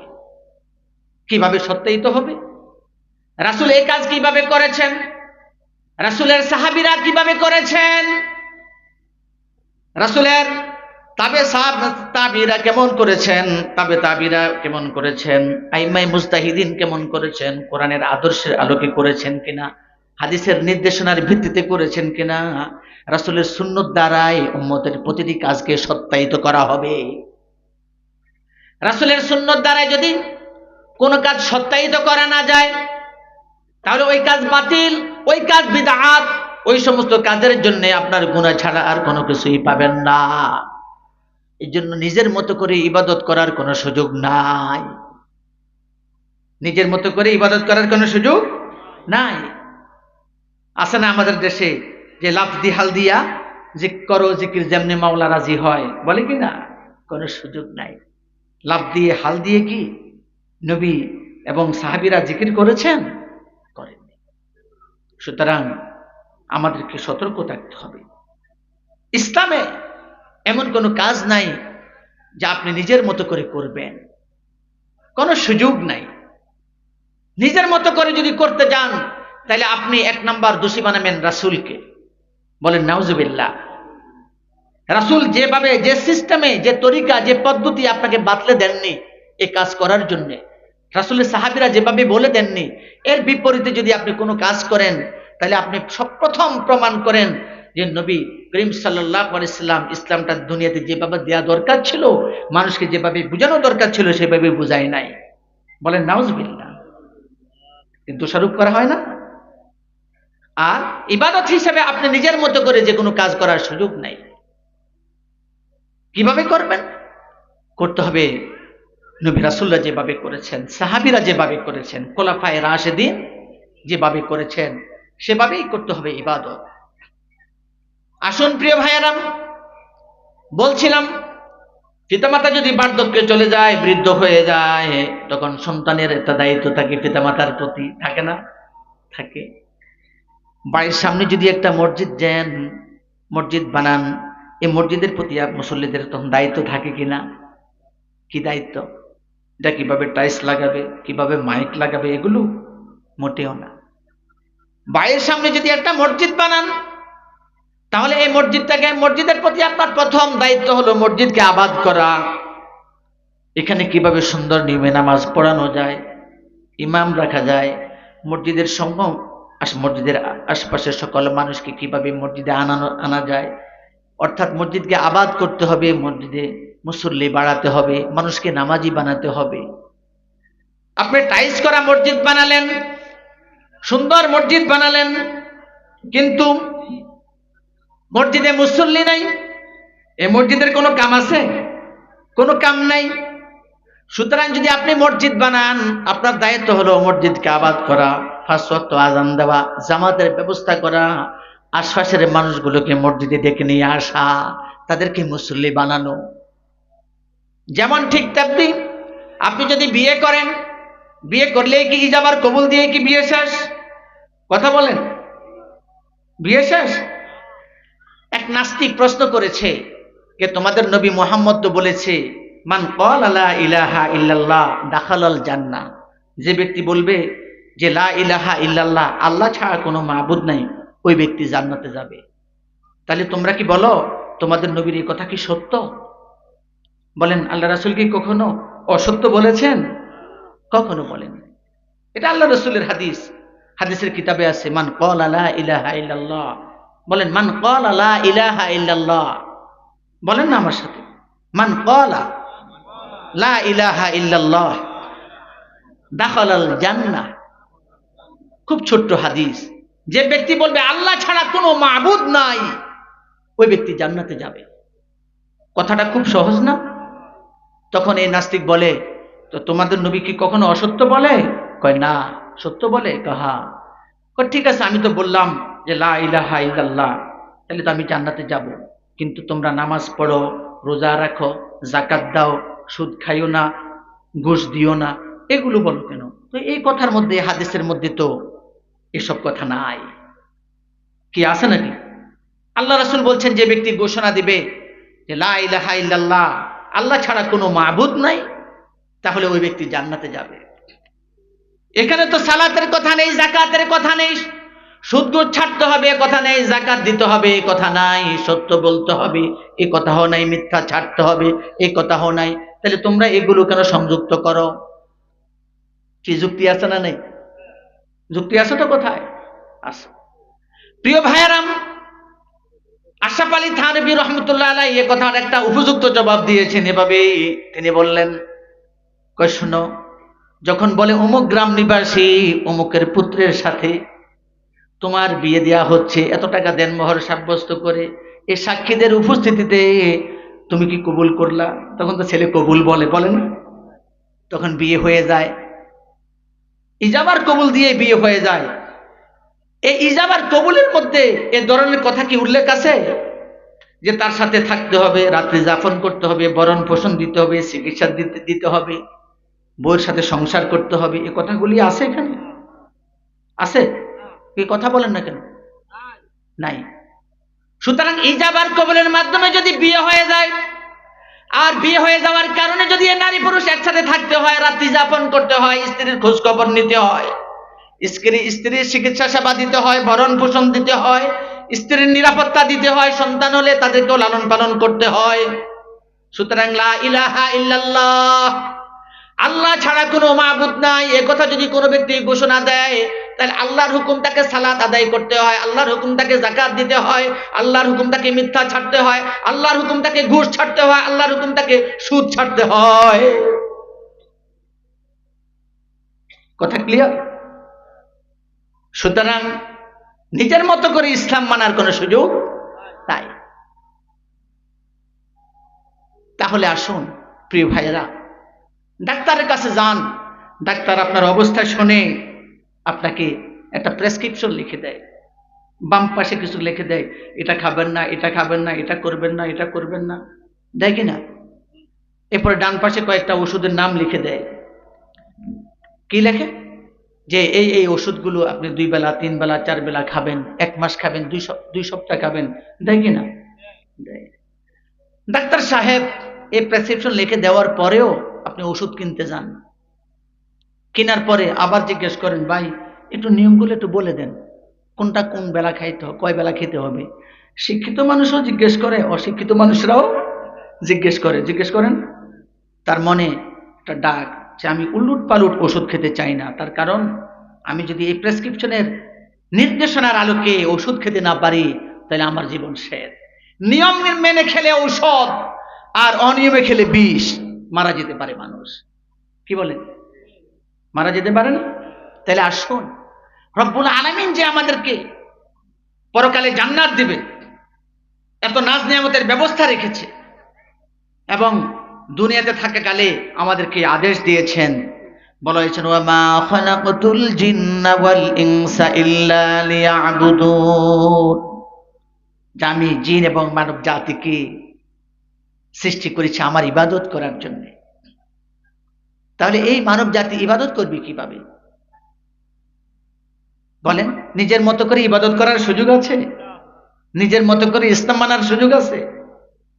কিভাবে সত্যায়িত হবে? রাসূল এই কাজ কিভাবে করেছেন, রাসূলের সাহাবীরা কিভাবে করেছেন, রাসূলের তাবিরা কেমন করেছেন, তাবিরা কেমন করেছেন, আইমাই মুজতাহিদিন কেমন করেছেন, কোরআনের আদর্শের আলোকে করেছেন কিনা, হাদিসের নির্দেশনার ভিত্তিতে করেছেন কিনা, রাসূলের সুন্নত দ্বারাই উম্মতের প্রতিটি কাজকে সত্যায়িত করা হবে। রাসূলের সুন্নত দ্বারাই যদি কোনো কাজ সত্যায়িত করা না যায় তাহলে ওই কাজ বাতিল, ওই কাজ বিদআত, ওই সমস্ত কাজের জন্য আপনার গুনাহ ছাড়া আর কোনো কিছুই পাবেন না। এই জন্য নিজের মতো করে ইবাদত করার কোনো সুযোগ নাই। নিজের মতো করে ইবাদত করার কোনো সুযোগ নাই। আছে না আমাদের দেশে যে লাফদি হাল দিয়া যে করো জিকির যেমনি মাওলা রাজি হয়, বলে কি না? কোনো সুযোগ নাই। লাফ দিয়ে হাল দিয়ে কি নবী এবং সাহাবীরা জিকির করেছেন? করেননি। সুতরাং আমাদেরকে সতর্ক থাকতে হবে। ইসলামে এমন কোনো কাজ নাই যা আপনি নিজের মতো করে করবেন, কোনো সুযোগ নাই। নিজের মতো করে যদি করতে যান তাহলে আপনি এক নাম্বার দোষী বানাবেন রাসূলকে। বলেন নাউজুবিল্লাহ। রাসূল যেভাবে, যে সিস্টেমে, যে তরিকা, যে পদ্ধতি আপনাকে বাতলে দেননি এই কাজ করার জন্য, রাসূলের সাহাবীরা যেভাবে বলে দেননি, এর বিপরীতে যদি আপনি কোনো কাজ করেন তাহলে আপনি সর্বপ্রথম প্রমাণ করেন যে নবী করিম সাল্লাল্লাহু আলাইহি সাল্লাম ইসলামটা দুনিয়াতে যেভাবে দেয়া দরকার ছিল, মানুষকে যেভাবে বোঝানো দরকার ছিল সেভাবে বোঝায় নাই। বলেন নাউজুবিল্লাহ। কিন্তু দোষারোপ করা হয় না। আর ইবাদত হিসেবে আপনি নিজের মতো করে যে কোনো কাজ করার সুযোগ নাই। কিভাবে করবেন? করতে হবে নবী রাসূলরা যেভাবে করেছেন, সাহাবীরা যেভাবে করেছেন, খোলাফায়ে রাশিদিন যেভাবে করেছেন সেভাবেই করতে হবে ইবাদত। আসুন প্রিয় ভাইয়েরা, বলছিলাম পিতামাতা যদি বার্ধক্যে চলে যায়, বৃদ্ধ হয়ে যায়, তখন সন্তানের একটা দায়িত্ব থাকে পিতামাতার প্রতি, থাকে না? থাকে। বাড়ির সামনে যদি একটা মসজিদ দেন, মসজিদ বানান, এই মসজিদের প্রতি মুসল্লিদের তখন দায়িত্ব থাকে কিনা? কি দায়িত্ব? এটা কিভাবে টাইলস লাগাবে, কিভাবে মাইক লাগাবে, এগুলো মোটেও না। বাড়ির সামনে যদি একটা মসজিদ বানান তাহলে এই মসজিদের প্রতি আপনার প্রথম দায়িত্ব হলো মসজিদকে আবাদ করা। এখানে কিভাবে সুন্দর নিয়মে নামাজ পড়ানো যায়, ইমাম রাখা যায়, মসজিদের মসজিদের আশপাশের সকল মানুষকে কিভাবে মসজিদে আনা যায়, অর্থাৎ মসজিদকে আবাদ করতে হবে, মসজিদে মুসল্লি বাড়াতে হবে, মানুষকে নামাজি বানাতে হবে। আপনি টাইলস করা মসজিদ বানালেন, সুন্দর মসজিদ বানালেন, কিন্তু মসজিদে মুসল্লি নাই, এই মসজিদের কোনো কাম আছে? কোনো কাম নাই। সুতরাং যদি আপনি মসজিদ বানান, আপনার দায়িত্ব হলো মসজিদকে আবাদ করা, 5 ওয়াক্ত আযান দেওয়া, জামাতের ব্যবস্থা করা, আশপাশের মানুষগুলোকে মসজিদে ডেকে নিয়ে আসা, তাদেরকে মুসল্লি বানানো। যেমন ঠিক তেমনি আপনি যদি বিয়ে করেন, বিয়ে করলেই কি ইজাবার কবুল দিয়ে কি বিয়ে শেষ? কথা বলেন, বিয়ে শেষ? এক নাস্তিক প্রশ্ন করেছে যে তোমাদের নবী মুহাম্মদ তো বলেছে মান ক্বালা লা ইলাহা ইল্লাল্লাহ দাখালাল জান্নাহ, যে ব্যক্তি বলবে যে লা ইলাহা ইল্লাল্লাহ, আল্লাহ ছাড়া কোনো মাবুদ নাই, ওই ব্যক্তি জান্নাতে যাবে। তাহলে তোমরা কি বলো তোমাদের নবীর এই কথা কি সত্য? বলেন আল্লাহ রাসূল কি কখনো অসত্য বলেছেন? কখনো বলেন। এটা আল্লাহ রাসূলের হাদিস, হাদিসের কিতাবে আছে মান ক্বালা লা ইলাহা ইল্লাল্লাহ। বলেন মান ক্বালা লা ইলাহা ইল্লাল্লাহ, বলেন না আমার সাথে, মান ক্বালা লা ইলাহা ইল্লাল্লাহ দাখালাল জান্নাহ। খুব ছোট্ট হাদিস। যে ব্যক্তি বলবে আল্লাহ ছাড়া কোনো মাবুদ নাই, ওই ব্যক্তি জান্নাতে যাবে। কথাটা খুব সহজ না? তখন এই নাস্তিক বলে তো তোমাদের নবী কি কখনো অসত্য বলে? কয় না, সত্য বলে। কাহা? ঠিক আছে, আমি তো বললাম যে লা ইলাহা ইল্লাল্লাহ, তাহলে তো আমি জান্নাতে যাব, কিন্তু তোমরা নামাজ পড়ো, রোজা রাখো, যাকাত দাও, সুদ খাইও না, ঘুষ দিও না, এগুলো বলো কেন? তো এই কথার মধ্যে, হাদিসের মধ্যে তো এসব কথা নাই। কি আছে নাকি? আল্লাহ রাসূল বলছেন যে ব্যক্তি ঘোষণা দিবে যে লা ইলাহা ইল্লাল্লাহ, আল্লাহ ছাড়া কোনো মাবুদ নাই, তাহলে ওই ব্যক্তি জান্নাতে যাবে। এখানে তো সালাতের কথা নেই, যাকাতের কথা নেই, সুদ ঘুষ ছাড়তে হবে এ কথা নেই, যাকাত দিতে হবে এ কথা নাই, সত্য বলতে হবে এ কথাও নাই, মিথ্যা ছাড়তে হবে এ কথাও নাই। তাহলে তোমরা এগুলো কেন সংযুক্ত করো? কি যুক্তি আছে না নেই? যুক্তি আছে তো? কোথায় আছে? প্রিয় ভাইয়ারাম, আশরাফ আলী থানভী রহমতুল্লাহ আলাইহি এ কথার একটা উপযুক্ত জবাব দিয়েছেন এভাবে। তিনি বললেন, কই শোনো, যখন বলে অমুক গ্রাম নিবাসী অমুকের পুত্রের সাথে তোমার বিয়ে দেয়া হচ্ছে, এত টাকা দেনমোহর সাব্যস্ত করে, এই সাক্ষীদের উপস্থিতিতে তুমি কি কবুল করলা? তখন তো ছেলে কবুল বলে, বলে না? তখন বিয়ে হয়ে যায়, ইজাবার কবুল দিয়ে বিয়ে হয়ে যায়। এই ইজাবার কবুলের মধ্যে এ ধরনের কথা কি উল্লেখ আছে যে তার সাথে থাকতে হবে, রাত্রি যাপন করতে হবে, ভরণ পোষণ দিতে হবে, চিকিৎসা দিতে হবে, বউয়ের সাথে সংসার করতে হবে? এ কথাগুলি আছে এখানে? আছে? এই কথা বলেন না কেন? নাই। সুতরাং ইজাবার কবুলের মাধ্যমে যদি বিয়ে হয়ে যায়, আর বিয়ে হয়ে যাওয়ার কারণে যদি এ নারী পুরুষ একসাথে থাকতে হয়, রাত্রি যাপন করতে হয়, স্ত্রীর খোঁজ খবর নিতে হয়, স্ত্রীর চিকিৎসা সেবা দিতে হয়, ভরণ পোষণ দিতে হয়, স্ত্রীর নিরাপত্তা দিতে হয়, সন্তান হলে তাদেরকেও লালন পালন করতে হয়। সুতরাং লা ইলাহা ইল্লাল্লাহ, আল্লাহ ছাড়া কোনো মাবুদ নাই, এ কথা যদি কোনো ব্যক্তি ঘোষণা দেয়, তাহলে আল্লাহর হুকুম তাকে সালাত আদায় করতে হয়, আল্লাহর হুকুম তাকে যাকাত দিতে হয়, আল্লাহর হুকুম তাকে মিথ্যা ছাড়তে হয়, আল্লাহর হুকুম তাকে ঘুষ ছাড়তে হয়, আল্লাহর হুকুম তাকে সুদ ছাড়তে হয়। কথা ক্লিয়ার? সুতরাং নিজের মতো করে ইসলাম মানার কোনো সুযোগ নাই। তাহলে আসুন প্রিয় ভাইয়েরা, ডাক্তারের কাছে যান, ডাক্তার আপনার অবস্থা শুনে আপনাকে একটা প্রেসক্রিপশন লিখে দেয়, বাম পাশে কিছু লিখে দেয়, এটা খাবেন না, এটা খাবেন না, এটা করবেন না, এটা করবেন না, দেয় কিনা? এরপরে ডান পাশে কয়েকটা ওষুধের নাম লিখে দেয়। কি লেখে? যে এই এই ওষুধগুলো আপনি 2 বেলা 3 বেলা 4 বেলা খাবেন, 1 মাস খাবেন, 2 সপ্তাহ খাবেন, দেয় কিনা? দেয়। ডাক্তার সাহেব এই প্রেসক্রিপশন লিখে দেওয়ার পরেও আপনি ওষুধ কিনতে যান, কেনার পরে আবার জিজ্ঞেস করেন, ভাই একটু নিয়মগুলো একটু বলে দেন, কোনটা কোন বেলা খাইতে হবে, কয় বেলা খেতে হবে। শিক্ষিত মানুষও জিজ্ঞেস করে, অশিক্ষিত মানুষরাও জিজ্ঞেস করেন। তার মনে একটা ডাক যে আমি উলুট পালুট ওষুধ খেতে চাই না, তার কারণ আমি যদি এই প্রেসক্রিপশনের নির্দেশনার আলোকে ওষুধ খেতে না পারি তাহলে আমার জীবন শেষ। নিয়ম মেনে খেলে ঔষধ, আর অনিয়মে খেলে বিষ, মারা যেতে পারে মানুষ। কি বলেন? মারা যেতে পারে না? তাহলে আসুন, রব্বুল আলামিন যে আমাদেরকে পরকালে জান্নাত দিবে, এত নাজ নিয়ামতের ব্যবস্থা রেখেছে, এবং দুনিয়াতে থাকাকালে আমাদেরকে আদেশ দিয়েছেন, বলা হয়েছে ওয়ামা খালাকাতুল জিন্না ওয়াল ইনসা ইল্লা লিয়াবুদুন, যে আমি জিন এবং মানব জাতিকে সৃষ্টি করেছি আমার ইবাদত করার জন্য। তাহলে এই মানব জাতি ইবাদত করবে কিভাবে? বলেন, নিজের মতো করে ইবাদত করার সুযোগ আছে? নিজের মতো করে ইসলাম মানার সুযোগ আছে?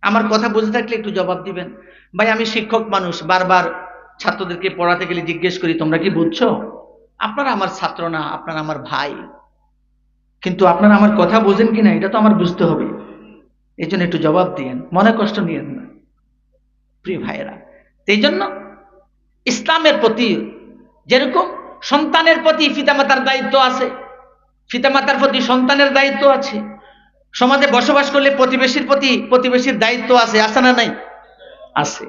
আমার কথা বুঝে থাকলে একটু জবাব দিবেন। ভাই আমি শিক্ষক মানুষ, বারবার ছাত্রদেরকে পড়াতে গেলে জিজ্ঞেস করি, তোমরা কি বুঝছো? আপনারা আমার ছাত্র না, আপনারা আমার ভাই, কিন্তু আপনারা আমার কথা বোঝেন কিনা এটা তো আমার বুঝতে হবে। এই জন্য একটু জবাব দিয়েন, মনে কষ্ট নিয়েন না প্রিয় ভাইয়েরা। এই জন্য ইসলামের প্রতি যেরকম সন্তানের প্রতি পিতামাতার দায়িত্ব আছে, পিতামাতার প্রতি সন্তানের দায়িত্ব আছে, সমাজে বসবাস করলে প্রতিবেশীর প্রতি প্রতিবেশীর দায়িত্ব আছে, আছে না নাই? আছে।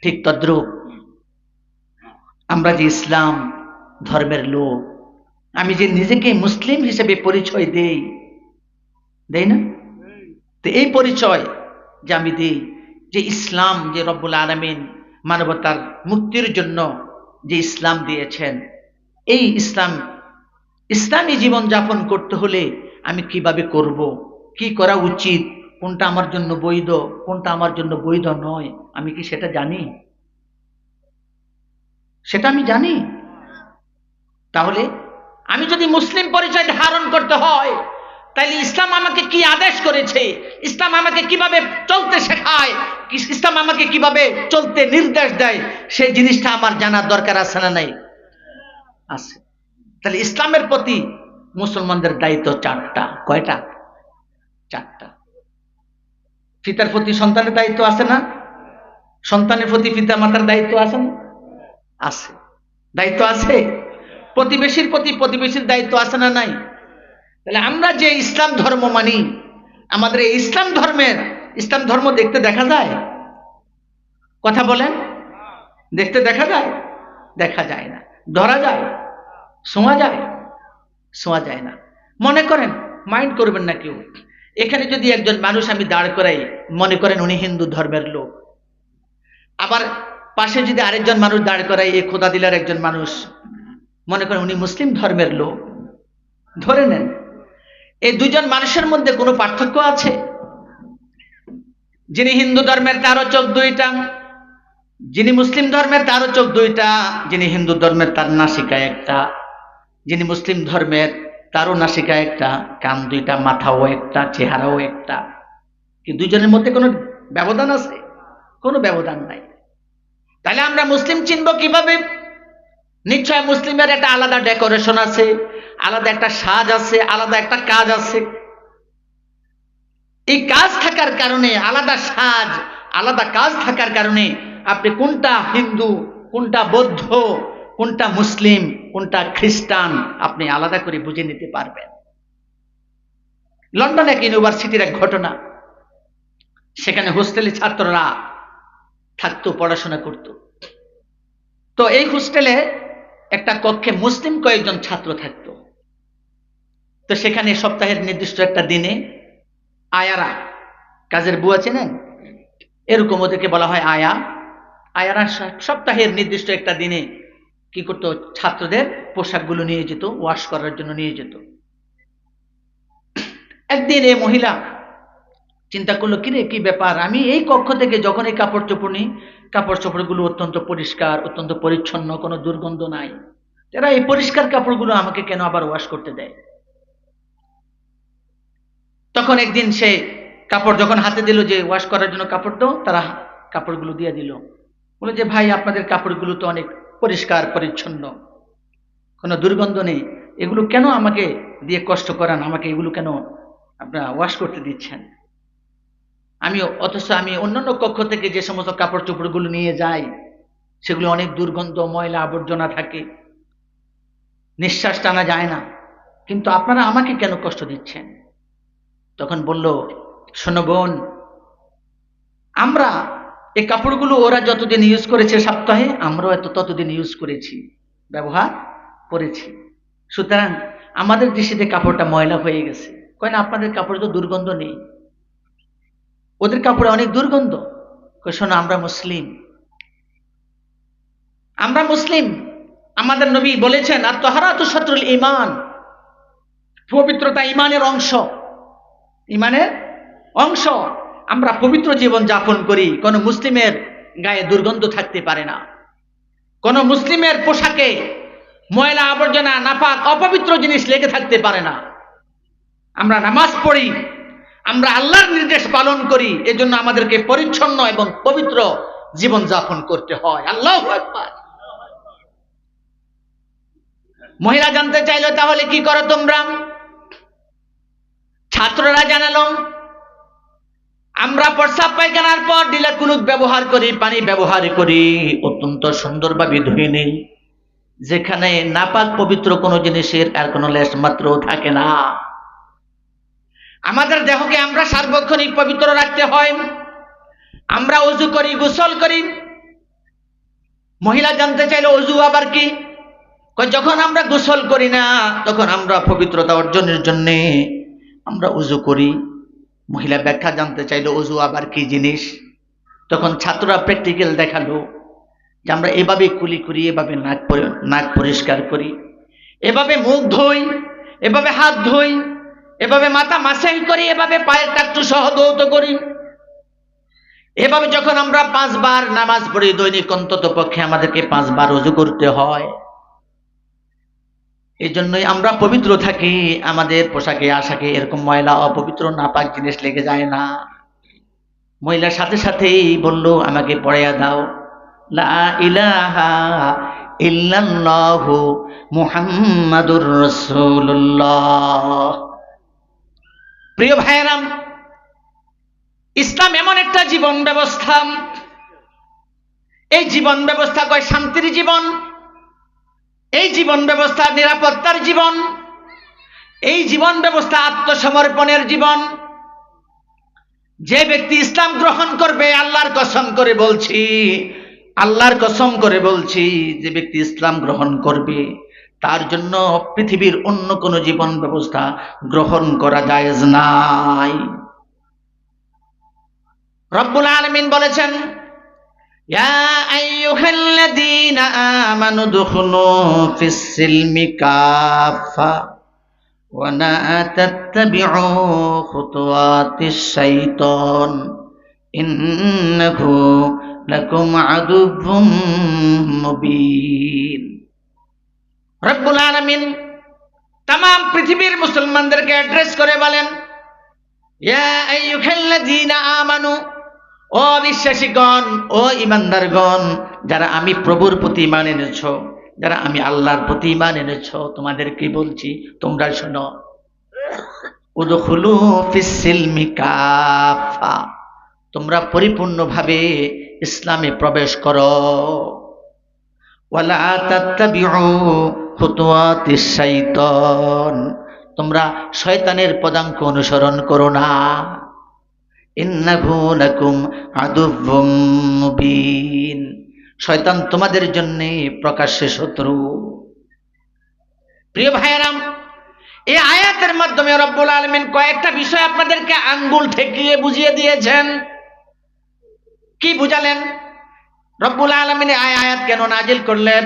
ঠিক তদ্রূপ আমরা যে ইসলাম ধর্মের লোক, আমি যে নিজেকে মুসলিম হিসেবে পরিচয় দেই না? তো এই পরিচয় যে আমি দেই, যে ইসলাম, যে রব্বুল আলামিন মানবতার মুক্তির জন্য যে ইসলাম দিয়েছেন, এই ইসলামী জীবন যাপন করতে হলে আমি কিভাবে করব, কি করা উচিত, কোনটা আমার জন্য বৈধ, কোনটা আমার জন্য বৈধ নয়, আমি কি সেটা জানি? সেটা আমি জানি? তাহলে আমি যদি মুসলিম পরিচয় ধারণ করতে হয়, তাহলে ইসলাম আমাকে কি আদেশ করেছে, ইসলাম আমাকে কিভাবে চলতে শেখায়, ইসলাম আমাকে কিভাবে চলতে নির্দেশ দেয়, সেই জিনিসটা আমার জানার দরকার আছে না নাই? আছে। তাহলে ইসলামের প্রতি মুসলমানদের দায়িত্ব চারটা। কয়টা? চারটা। পিতার প্রতি সন্তানের দায়িত্ব আছে না? সন্তানের প্রতি পিতা মাতার দায়িত্ব আছে না? আছে। দায়িত্ব আছে। প্রতিবেশীর প্রতি প্রতিবেশীর দায়িত্ব আছে না? নাই। তাহলে আমরা যে ইসলাম ধর্ম মানি, আমাদের এই ইসলাম ধর্ম দেখতে দেখা যায়? কথা বলেন, দেখতে দেখা যায়? দেখা যায় না। ধরা যায়? ছোঁয়া যায়? ছোঁয়া যায় না। মনে করেন, মাইন্ড করবেন না কেউ, এখানে যদি একজন মানুষ আমি দাঁড় করাই, মনে করেন উনি হিন্দু ধর্মের লোক, আবার পাশে যদি আরেকজন মানুষ দাঁড় করাই, এই খোদা দিলার একজন মানুষ, মনে করেন উনি মুসলিম ধর্মের লোক, ধরে নেন, এই দুজন মানুষের মধ্যে কোনো পার্থক্য আছে? যিনি হিন্দু ধর্মের তারও চোখ দুইটা, যিনি মুসলিম ধর্মের তারও চোখ দুইটা, যিনি হিন্দু ধর্মের তার নাসিকা একটা, যিনি মুসলিম ধর্মের তারও নাসিকা একটা, কান দুইটা, মাথাও একটা, চেহারাও একটা। কি দুইজনের মধ্যে কোনো ব্যবধান আছে? কোনো ব্যবধান নাই। তাহলে আমরা মুসলিম চিনব কিভাবে? নিশ্চয় মুসলিমের একটা আলাদা ডেকোরেশন আছে, আলাদা একটা সাজ আছে, আলাদা একটা কাজ আছে। এই কাজ থাকার কারণে, আলাদা সাজ আলাদা কাজ থাকার কারণে আপনি কোনটা হিন্দু, কোনটা বৌদ্ধ, কোনটা মুসলিম, কোনটা খ্রিস্টান আপনি আলাদা করে বুঝে নিতে পারবেন। লন্ডন এক ইউনিভার্সিটির এক ঘটনা, সেখানে হোস্টেলে ছাত্ররা থাকতো, পড়াশোনা করত। তো এই হোস্টেলে একটা কক্ষে মুসলিম কয়েকজন ছাত্র থাকতো। তো সেখানে সপ্তাহের নির্দিষ্ট একটা দিনে আয়ারা, কাজের বুয়া চেনেন, এরকম ওদেরকে বলা হয় আয়া। আয়ারা সপ্তাহের নির্দিষ্ট একটা দিনে কি করতো, ছাত্রদের পোশাকগুলো নিয়ে যেত, ওয়াশ করার জন্য নিয়ে যেত। একদিন এই মহিলা চিন্তা করলো, কিরে কি ব্যাপার, আমি এই কক্ষ থেকে যখন এই কাপড় চোপড় নিই, কাপড় চোপড়গুলো অত্যন্ত পরিষ্কার, অত্যন্ত পরিচ্ছন্ন, কোনো দুর্গন্ধ নাই, এরা এই পরিষ্কার কাপড়গুলো আমাকে কেন আবার ওয়াশ করতে দেয়? তখন একদিন সে কাপড় যখন হাতে দিল যে ওয়াশ করার জন্য কাপড় দাও, তারা কাপড়গুলো দিয়ে দিল। বলে যে ভাই, আপনাদের কাপড়গুলো তো অনেক পরিষ্কার পরিচ্ছন্ন, কোনো দুর্গন্ধ নেই, এগুলো কেন আমাকে দিয়ে কষ্ট করান, আমাকে এগুলো কেন আপনারা ওয়াশ করতে দিচ্ছেন? অথচ আমি অন্যান্য কক্ষ থেকে যে সমস্ত কাপড় চোপড়গুলো নিয়ে যাই, সেগুলো অনেক দুর্গন্ধ, ময়লা আবর্জনা থাকে, নিঃশ্বাস টানা যায় না, কিন্তু আপনারা আমাকে কেন কষ্ট দিচ্ছেন? তখন বলল, শোনো বোন, আমরা এই কাপড়গুলো ওরা যতদিন ইউজ করেছে সপ্তাহে, আমরাও ততদিন ইউজ করেছি, ব্যবহার করেছি, সুতরাং আমাদের দৃষ্টিতে কাপড়টা ময়লা হয়ে গেছে। কয় না, আপনাদের কাপড়ে তো দুর্গন্ধ নেই, ওদের কাপড়ে অনেক দুর্গন্ধ। কয় শোনো, আমরা মুসলিম, আমরা মুসলিম, আমাদের নবী বলেছেন আর তাহারাতু শাতরুল ঈমান, পবিত্রতা ঈমানের অংশ, ঈমানের অংশ। আমরা পবিত্র জীবন যাপন করি, কোন মুসলিমের গায়ে দুর্গন্ধ থাকতে পারে না, কোন মুসলিমের পোশাকে ময়লা আবর্জনা, নাপাক, অপবিত্র জিনিস লেগে থাকতে পারে না। আমরা নামাজ পড়ি, আমরা আল্লাহর নির্দেশ পালন করি, এজন্য আমাদেরকে পরিচ্ছন্ন এবং পবিত্র জীবন যাপন করতে হয়। আল্লাহু আকবার। মহিলা জানতে চাইলো, তাহলে কি করো তোমরা? ছাত্ররা জানালো, আমরা প্রস্রাব পায়খানার পর ডিলা কুলুক ব্যবহার করি, পানি ব্যবহার করি, অত্যন্ত সুন্দরভাবে ধুয়ে নেই, যেখানে নাপাক পবিত্র কোনো জিনিসের আর কোনো লেশ মাত্র থাকে না। আমাদের দেহকে আমরা সার্বক্ষণিক পবিত্র রাখতে হয়, আমরা ওযু করি, গোসল করি। মহিলা জানতে চাইলো, ওযু আবার কি? যখন আমরা গোসল করি না, তখন আমরা পবিত্রতা অর্জনের জন্য আমরা ওযু করি। মহিলা ব্যাখ্যা জানতে চাইলো, ওযু আবার কি জিনিস? তখন ছাত্ররা প্র্যাকটিক্যাল দেখালো যে আমরা এভাবে কুলি করি, এভাবে নাক পরিষ্কার করি, এভাবে মুখ ধুই, এভাবে হাত ধুই, এভাবে মাথা মাসাই করি, এভাবে পায়ের টাকটু সহ ধৌত করি। এভাবে যখন আমরা 5 বার নামাজ পড়ি, দৈনিক অন্তত পক্ষে আমাদেরকে 5 বার ওযু করতে হয়। এই জন্যই আমরা পবিত্র থাকি, আমাদের পোশাকে আশাকে এরকম ময়লা অপবিত্র নাপাক জিনিস লেগে যায় না। মহিলার সাথে সাথেই বলল, আমাকে পড়াইয়া দাও লা ইলাহা ইল্লাল্লাহু মুহাম্মাদুর রাসূলুল্লাহ। প্রিয় ভাইয়েরা, ইসলাম এমন একটা জীবন ব্যবস্থা, এই জীবন ব্যবস্থা কয় শান্তির জীবন, এই জীবন ব্যবস্থা নিরাপত্তার জীবন, এই জীবন ব্যবস্থা আত্মসমর্পণের জীবন। যে ব্যক্তি ইসলাম গ্রহণ করবে, আল্লাহর কসম করে বলছি, আল্লাহর কসম করে বলছি, যে ব্যক্তি ইসলাম গ্রহণ করবে তার জন্য পৃথিবীর অন্য কোন জীবন ব্যবস্থা গ্রহণ করা জায়েজ নাই। রব্বুল আলামিন বলেছেন, ইয়া আইয়ুহাল্লাযীনা আমানু দুখুলু ফিস সিলমি কাফা ওয়া লা তাত্তাবিউ খুতুওয়াতিশ শাইতান ইন্নাহু লাকুম আদুউম মুবিন। রব্বুল আলামিন तमाम পৃথিবীর মুসলমানদেরকে অ্যাড্রেস করে বলেন, ইয়া আইয়ুহাল্লাযীনা আমানু, ও বিশ্বাসীগণ, ও ঈমানদারগণ, যারা আমি প্রভুর প্রতি ঈমান এনেছো, যারা আমি আল্লাহর প্রতি ঈমান এনেছো, তোমাদেরকে বলছি তোমরা শোনো, উদখুলু ফিস সিলমি কাফা, তোমরা পরিপূর্ণভাবে ইসলামে প্রবেশ করো। ওয়ালা তাত্তাবিউ খুতুওয়াতিশ শাইতান, তোমরা শয়তানের পদাঙ্ক অনুসরণ করো না। ইন্নাহু লাকুম আদুউম মুবিন, শয়তান তোমাদের জন্য প্রকাশ্যে শত্রু। প্রিয় ভাইয়েরা, এই আয়াতের মাধ্যমে রব্বুল আলামিন কয়েকটা বিষয় আপনাদেরকে আঙ্গুল ঠেকিয়ে বুঝিয়ে দিয়েছেন। কি বুঝালেন? রব্বুল আলামিন এই আয়াত কেন নাজিল করলেন?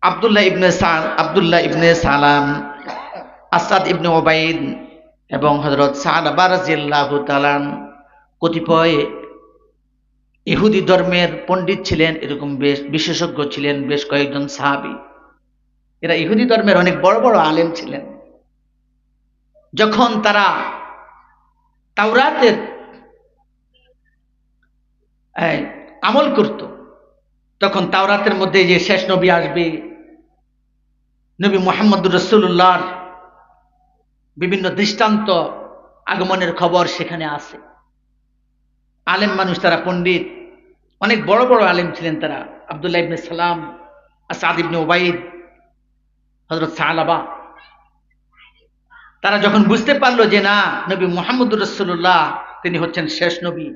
আব্দুল্লাহ ইবনে সালাম, আসাদ ইবনে উবাইদ এবং হযরত সা'লাবা রাদিয়াল্লাহু তাআলা কতিপয় ইহুদি ধর্মের পণ্ডিত ছিলেন, এরকম বেশ বিশেষজ্ঞ ছিলেন বেশ কয়েকজন সাহাবী। এরা ইহুদি ধর্মের অনেক বড় বড় আলেম ছিলেন। যখন তারা তাওরাতের আমল করত, তখন তাওরাতের মধ্যে যে শেষ নবী আসবে, নবী মুহাম্মদুর রাসূলুল্লাহর বিভিন্ন দৃষ্টান্ত আগমনের খবর সেখানে আছে। আলেম মানুষ তারা, পণ্ডিত, অনেক বড় বড় আলেম ছিলেন তারা। আব্দুল্লাহ ইবনে সালাম, আসাদ ইবনে উবাইদ, হযরত সা'লাবা, তারা যখন বুঝতে পারলো যে না, নবী মুহাম্মদুর রাসূলুল্লাহ তিনি হচ্ছেন শেষ নবী,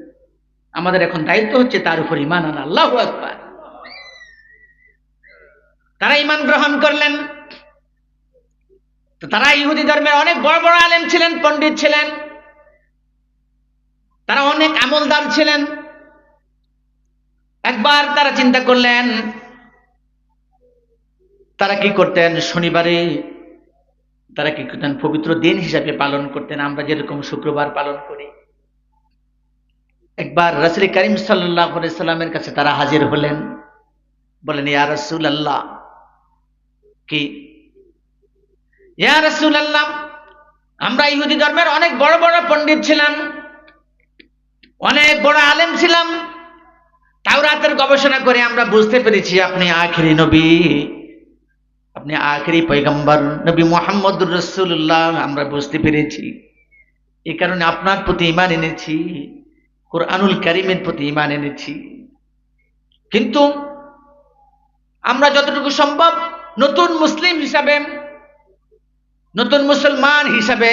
আমাদের এখন দায়িত্ব হচ্ছে তার উপর ঈমান আনা। আল্লাহু আকবার। তারা ঈমান গ্রহণ করলেন। তো তারা ইহুদি ধর্মের অনেক বড় বড় আলেম ছিলেন, পণ্ডিত ছিলেন, তারা অনেক আমলদার ছিলেন। একবার তারা চিন্তা করলেন, তারা কি করতেন, শনিবারে তারা কি করতেন, পবিত্র দিন হিসাবে পালন করতেন, আমরা যেরকম শুক্রবার পালন করি। একবার রাসূল করিম সাল্লাল্লাহু আলাইহি সাল্লামের কাছে তারা হাজির হলেন, বলেন, ইয়া রাসূলুল্লাহ, কি ইয়া রাসূলুল্লাহ, আমরা ইহুদি ধর্মের অনেক বড় বড় পণ্ডিত ছিলাম, অনেক বড় আলেম ছিলাম, তাওরাতের গবেষণা করে আমরা বুঝতে পেরেছি আপনি আখিরি নবী, আপনি আখিরি পয়গম্বর নবী মুহাম্মদুর রাসূলুল্লাহ, আমরা বুঝতে পেরেছি। এই কারণে আপনার প্রতি ঈমান এনেছি, কুরআনুল কারীমের প্রতি ঈমান এনেছি। কিন্তু আমরা যতটুকু সম্ভব নতুন মুসলিম হিসাবে, নতুন মুসলমান হিসাবে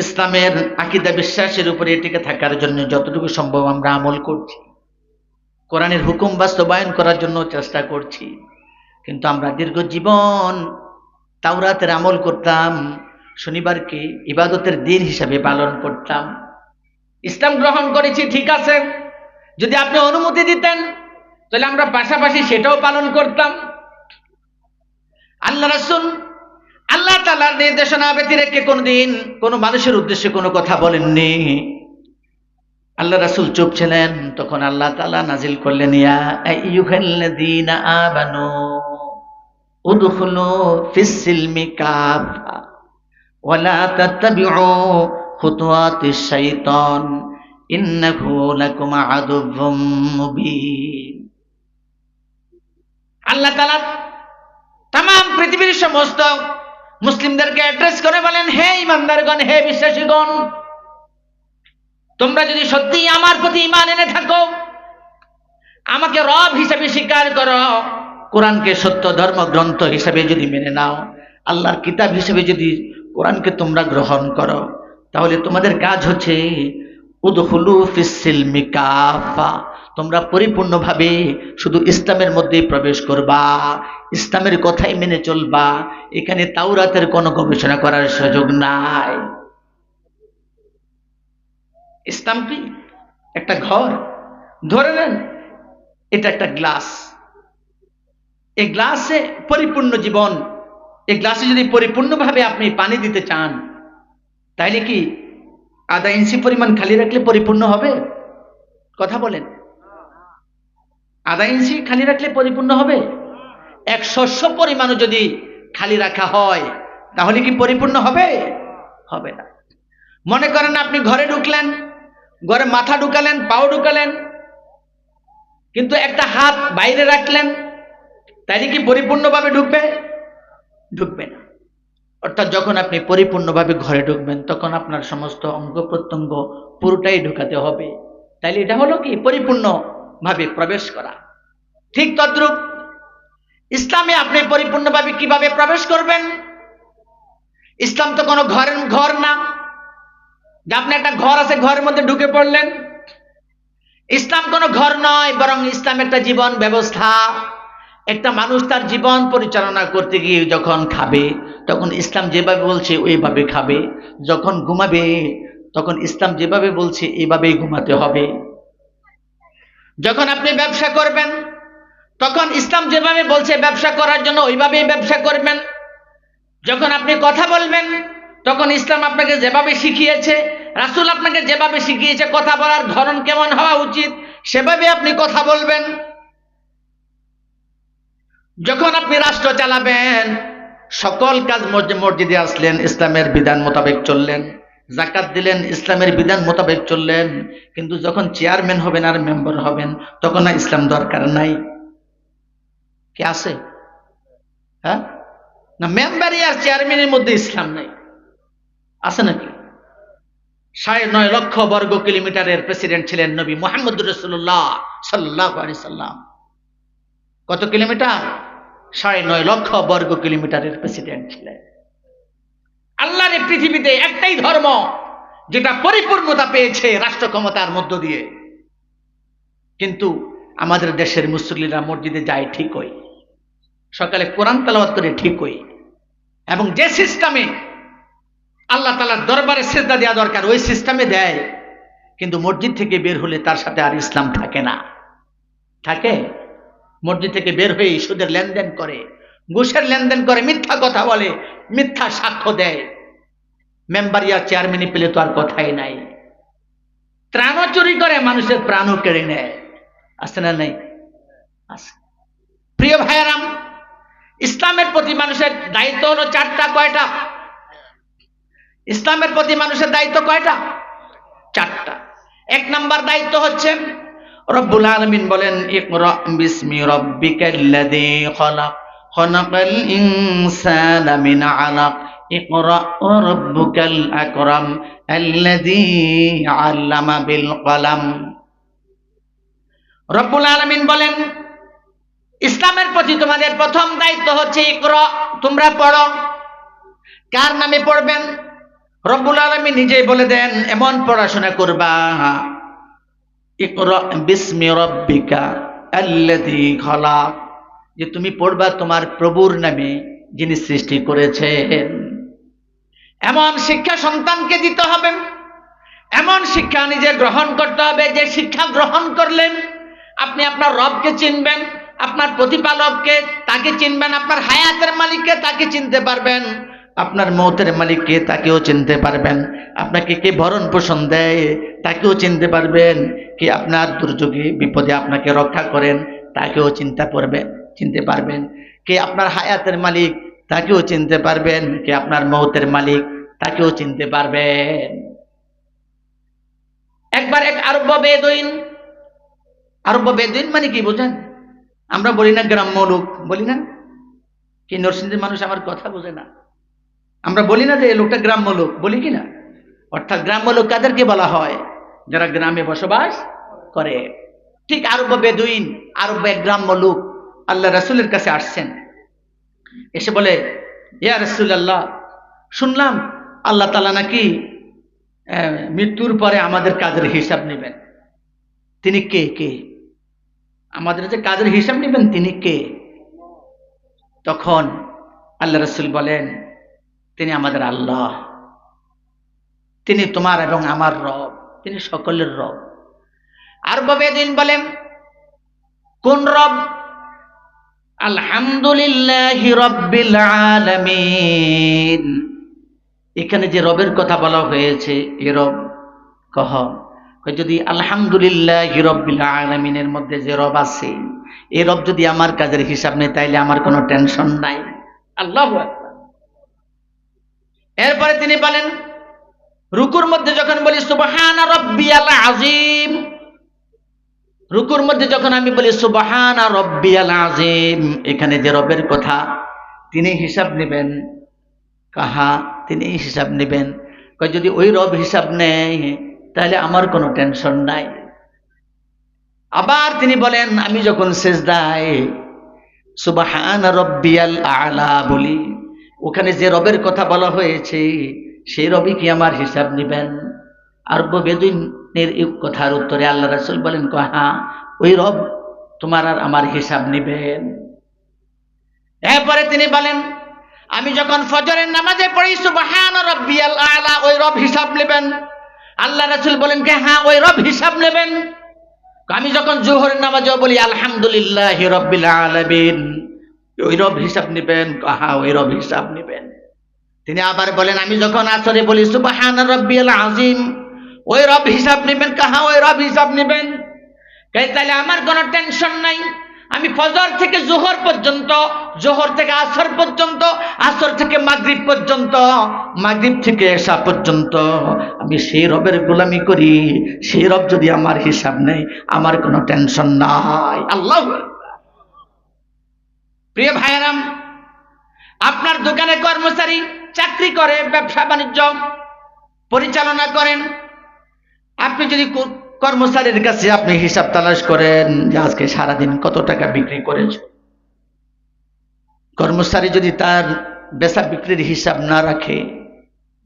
ইসলামের আকীদা বিশ্বাসের উপরে টিকে থাকার জন্য যতটুকু সম্ভব আমরা আমল করছি, কোরআনের হুকুম বাস্তবায়ন করার জন্য চেষ্টা করছি। কিন্তু আমরা দীর্ঘ জীবন তাওরাতের আমল করতাম, শনিবারকে ইবাদতের দিন হিসাবে পালন করতাম। ইসলাম গ্রহণ করেছি, ঠিক আছে, যদি আপনি অনুমতি দিতেন তাহলে আমরা পাশাপাশি সেটাও পালন করতাম। আল্লাহ রাসূল আল্লাহ তাআলার নির্দেশনা ব্যতিরেকে কোনদিন কোনো মানুষের উদ্দেশ্যে কোনো কথা বলেননি। আল্লাহ রাসূল চুপ ছিলেন। তখন আল্লাহ তাআলা নাজিল করলেন, ইয়া আইয়ুহাল্লাযীনা আমানু উদখুলু ফিস সিলমি কাফা ওয়া লা তাত্তাবিউ খুতুওয়াতিশ শাইতান ইন্নাহু লাকুম আদুউম মুবিন। আল্লাহ তাআলা তাম পৃথিবীর সমস্ত মুসলিমদেরকে অ্যাড্রেস করে বলেন, হে ইমানদারগণ, হে বিশ্বাসীগণ, তোমরা যদি সত্যি আমার প্রতি ঈমান এনে থাকো, আমাকে রব হিসেবে স্বীকার করো, কোরআনকে সত্য ধর্মগ্রন্থ হিসেবে যদি মেনে নাও, আল্লাহর কিতাব হিসেবে যদি কোরআনকে তোমরা গ্রহণ করো, তাহলে তোমাদের কাজ হচ্ছে উদখুলু ফিস সিলমি কাফা, তোমরা পরিপূর্ণভাবে শুধু ইসলামের মধ্যেই প্রবেশ করবা, ইসলামের কথাই মেনে চলবা, এখানে তাওরাতের কোনো গবেষণা করার সুযোগ নাই। ইসলাম কি? একটা ঘর, ধরে নেন এটা একটা গ্লাস, এই গ্লাসে পরিপূর্ণ জীবন, এই গ্লাসে যদি পরিপূর্ণভাবে আপনি পানি দিতে চান, তাইলে কি আধা ইঞ্চি পরিমাণ খালি রাখলে পরিপূর্ণ হবে? কথা বলেন, আধা ইঞ্চি খালি রাখলে পরিপূর্ণ হবে? 100 পরিমাণও যদি খালি রাখা হয়, তাহলে কি পরিপূর্ণ হবে? হবে না। মনে করেন আপনি ঘরে ঢুকলেন, ঘরে মাথা ঢুকালেন, পাও ঢুকালেন, কিন্তু একটা হাত বাইরে রাখলেন, তাইলে কি পরিপূর্ণভাবে ঢুকবে? ঢুকবে না। অর্থাৎ যখন আপনি পরিপূর্ণভাবে ঘরে ঢুকবেন, তখন আপনার সমস্ত অঙ্গ প্রত্যঙ্গ পুরোটাই ঢুকাতে হবে, তাইলে এটা হলো কি? পরিপূর্ণভাবে প্রবেশ করা। ঠিক তদ্রূপ ইসলামে আপনি পরিপূর্ণভাবে কিভাবে প্রবেশ করবেন? ইসলাম তো কোনো ঘর না যে আপনি একটা ঘর আছে, ঘরের মধ্যে ঢুকে পড়লেন। ইসলাম কোনো ঘর নয়, বরং ইসলাম একটা জীবন ব্যবস্থা। একটা মানুষ তার জীবন পরিচালনা করতে গিয়ে যখন খাবে, তখন ইসলাম যেভাবে বলছে ওইভাবে খাবে। যখন ঘুমাবে, তখন ইসলাম যেভাবে বলছে এইভাবেই ঘুমাতে হবে। যখন আপনি ব্যবসা করবেন, তখন ইসলাম যেভাবে বলছে ব্যবসা করার জন্য ওইভাবেই ব্যবসা করবেন। যখন আপনি কথা বলবেন, তখন ইসলাম আপনাকে যেভাবে শিখিয়েছে, রাসূল আপনাকে যেভাবে শিখিয়েছে কথা বলার ধরন কেমন হওয়া উচিত, সেভাবে আপনি কথা বলবেন। যখন আপনি রাষ্ট্র চালাবেন, সকল কাজ মসজিদে আসলেন, ইসলামের বিধান মোতাবেক চললেন, যাকাত দিলেন, ইসলামের বিধান মোতাবেক চললেন। কিন্তু যখন চেয়ারম্যান হবেন আর মেম্বার হবেন, তখন না ইসলাম দরকার নাই? কি আছে? হ্যাঁ না, মেম্বারই আর চেয়ারম্যানের মধ্যে ইসলাম নাই, আছে নাকি? 9.5 লক্ষ বর্গ কিলোমিটারের প্রেসিডেন্ট ছিলেন নবী মুহাম্মদ রাসূলুল্লাহ সাল্লাল্লাহু আলাইহি সাল্লাম। কত কিলোমিটার? 9.5 লক্ষ বর্গ কিলোমিটারের প্রেসিডেন্ট ছিলেন। আল্লাহর এই পৃথিবীতে একটাই ধর্ম যেটা পরিপূর্ণতা পেয়েছে রাষ্ট্র ক্ষমতার মধ্য দিয়ে। কিন্তু আমাদের দেশের মুসল্লিরা মসজিদে যায় ঠিকই, সকালে কোরআন তেলাওয়াত করে ঠিকই, এবং যে সিস্টেমে আল্লাহ তাআলার দরবারে সিজদা দেওয়া দরকার ওই সিস্টেমে দেয়, কিন্তু মসজিদ থেকে বের হলে তার সাথে আর ইসলাম থাকে না। থাকে? মসজিদ থেকে বের হয়ে সুদের লেনদেন করে, ঘুষের লেনদেন করে, মিথ্যা কথা বলে, মিথ্যা সাক্ষ্য দেয়। মেম্বারিয়া চেয়ারম্যানই পেলে তো আর কথাই নাই। ত্রাণও চুরি করে, মানুষের প্রাণও কেড়ে নেয়। আছে না নাই? আছে। প্রিয় ভাইয়েরাম, ইসলামের প্রতি মানুষের দায়িত্ব হলো 4টা। কয়টা? ইসলামের প্রতি মানুষের দায়িত্ব কয়টা? 4টা। 1 নাম্বার দায়িত্ব হচ্ছে, রব্বুল আলামিন বলেন, ইকরা বিসমি রাব্বিকাল্লাযী খলাক, খলাকাল ইনসানা মিন আলাক, ইকরা ওয়া রাব্বুকাল আকরাম আল্লাযী আল্লামা বিল কলাম। রব্বুল আলামিন বলেন, ইসলামের প্রতি তোমাদের প্রথম দায়িত্ব হচ্ছে ইকরা, তোমরা পড়ো। কার নামে পড়বেন? রব্বুল আলামিন নিজেই বলে দেন, এমন পড়াশোনা করবা, ইকরা বিসমি রাব্বিকা আল্লাযী খলাক, যে তুমি পড়বা তোমার প্রভুর নামে যিনি সৃষ্টি করেছেন। এমন শিক্ষা সন্তানকে দিতে হবে, এমন শিক্ষা নিজে গ্রহণ করতে হবে, যে শিক্ষা গ্রহণ করলেন আপনি আপনার রবকে চিনবেন, আপনার প্রতিপালককে তাকে চিনবেন, আপনার হায়াতের মালিককে তাকে চিনতে পারবেন, আপনার মৌতের মালিককে তাকেও চিনতে পারবেন, আপনাকে কে ভরণ পোষণ দেয় তাকেও চিনতে পারবেন, কে আপনার দুর্যোগে বিপদে আপনাকে রক্ষা করেন তাকেও চিনতে পারবেন, কে আপনার হায়াতের মালিক তাকেও চিনতে পারবেন, কে আপনার মৌতের মালিক তাকেও চিনতে পারবেন। একবার এক আরব বেদুইন মানে কি বোঝেন? আমরা বলি না গ্রাম্য লোক, বলি না? কি নরসিংদীর মানুষ আমার কথা বোঝে না? আমরা বলি না যে এই লোকটা গ্রাম্য লোক, বলি কি না? অর্থাৎ গ্রাম্য লোক কাদেরকে বলা হয়? যারা গ্রামে বসবাস করে। ঠিক আরব বেদুইন, আরব এক গ্রাম্য লোক আল্লাহ রাসূলের কাছে আসছেন, এসে বলে, ইয়া রাসূলুল্লাহ, শুনলাম আল্লাহ তাআলা নাকি মৃত্যুর পরে আমাদের কাজের হিসাব নেবেন। তিনি কে? কে আমাদের যে কাজের হিসাব নেবেন তিনি কে? তখন আল্লাহ রাসূল বলেন, তিনি আমাদের আল্লাহ, তিনি তোমার এবং আমার রব, তিনি সকলের রব। আরব বেদুইন বলেন, কোন রব? আলহামদুলিল্লাহি রাব্বিল আলামিন। এখানে যে রবের কথা বলা হয়েছে এ রব কহ? যদি আলহামদুলিল্লাহি রাব্বিল আলামিনের মধ্যে যে রব আছে, এই রব যদি আমার কাজের হিসাব নেই তাইলে আমার কোনো টেনশন নাই। আল্লাহু আকবার। এরপরে তিনি বলেন, রুকুর মধ্যে যখন বলি সুবহানা রাব্বিয়াল আযীম, রুকুর মধ্যে যখন আমি বলি সুবহানা রাব্বিয়াল আযীম, এখানে যে রবের কথা তিনি হিসাব নেবেন, কাহা তিনি হিসাব নেবেন। যদি ওই রব হিসাব নেয় তাহলে আমার কোনো টেনশন নাই। আবার তিনি বলেন, আমি যখন সিজদায় সুবহানা রাব্বিয়াল আ'লা বলি, ওখানে যে রবের কথা বলা হয়েছে সেই রবই কি আমার হিসাব নেবেন? আরব বেদুইনের এই কথার উত্তরে আল্লাহ রাসূল বলেন, হ্যাঁ, ওই রব তোমার আর আমার হিসাব নেবেন। এরপরে তিনি বলেন, আমি যখন ফজরের নামাজে পড়ি সুবহান রাব্বিয়াল আ'লা, ওই রব হিসাব নেবেন। আল্লাহ রাসূল বলেন, হ্যাঁ, ওই রব হিসাব নেবেন। আমি যখন জোহরের নামাজে বলি আলহামদুলিল্লাহি রাব্বিল আলামিন, ওই রব হিসাব নেবেন। হ্যাঁ, ওই রব হিসাব নেবেন। তিনি আবার বলেন, আমি যখন আসরে বলি সুবহান রাব্বিয়াল আযীম, ওই রব হিসাব নেবেন। হ্যাঁ, ওই রব হিসাব নেবেন। তাহলে আমার কোনো টেনশন নাই। আমি ফজর থেকে জোহর পর্যন্ত, জোহর থেকে আসর পর্যন্ত, আসর থেকে মাগরিব পর্যন্ত, মাগরিব থেকে এশা পর্যন্ত আমি সেই রবের গোলামি করি। সেই রব যদি আমার হিসাব নেই আমার কোনো টেনশন নাই। আল্লাহু আকবার। প্রিয় ভাইরাম, আপনার দোকানে কর্মচারী চাকরি করে, ব্যবসা বাণিজ্য পরিচালনা করেন, আপনি যদি কর্মচারীর কাছে আপনি হিসাব তালাশ করেন যে আজকে সারাদিন কত টাকা বিক্রি করেছ, কর্মচারী যদি তার বেচা বিক্রির হিসাব না রাখে,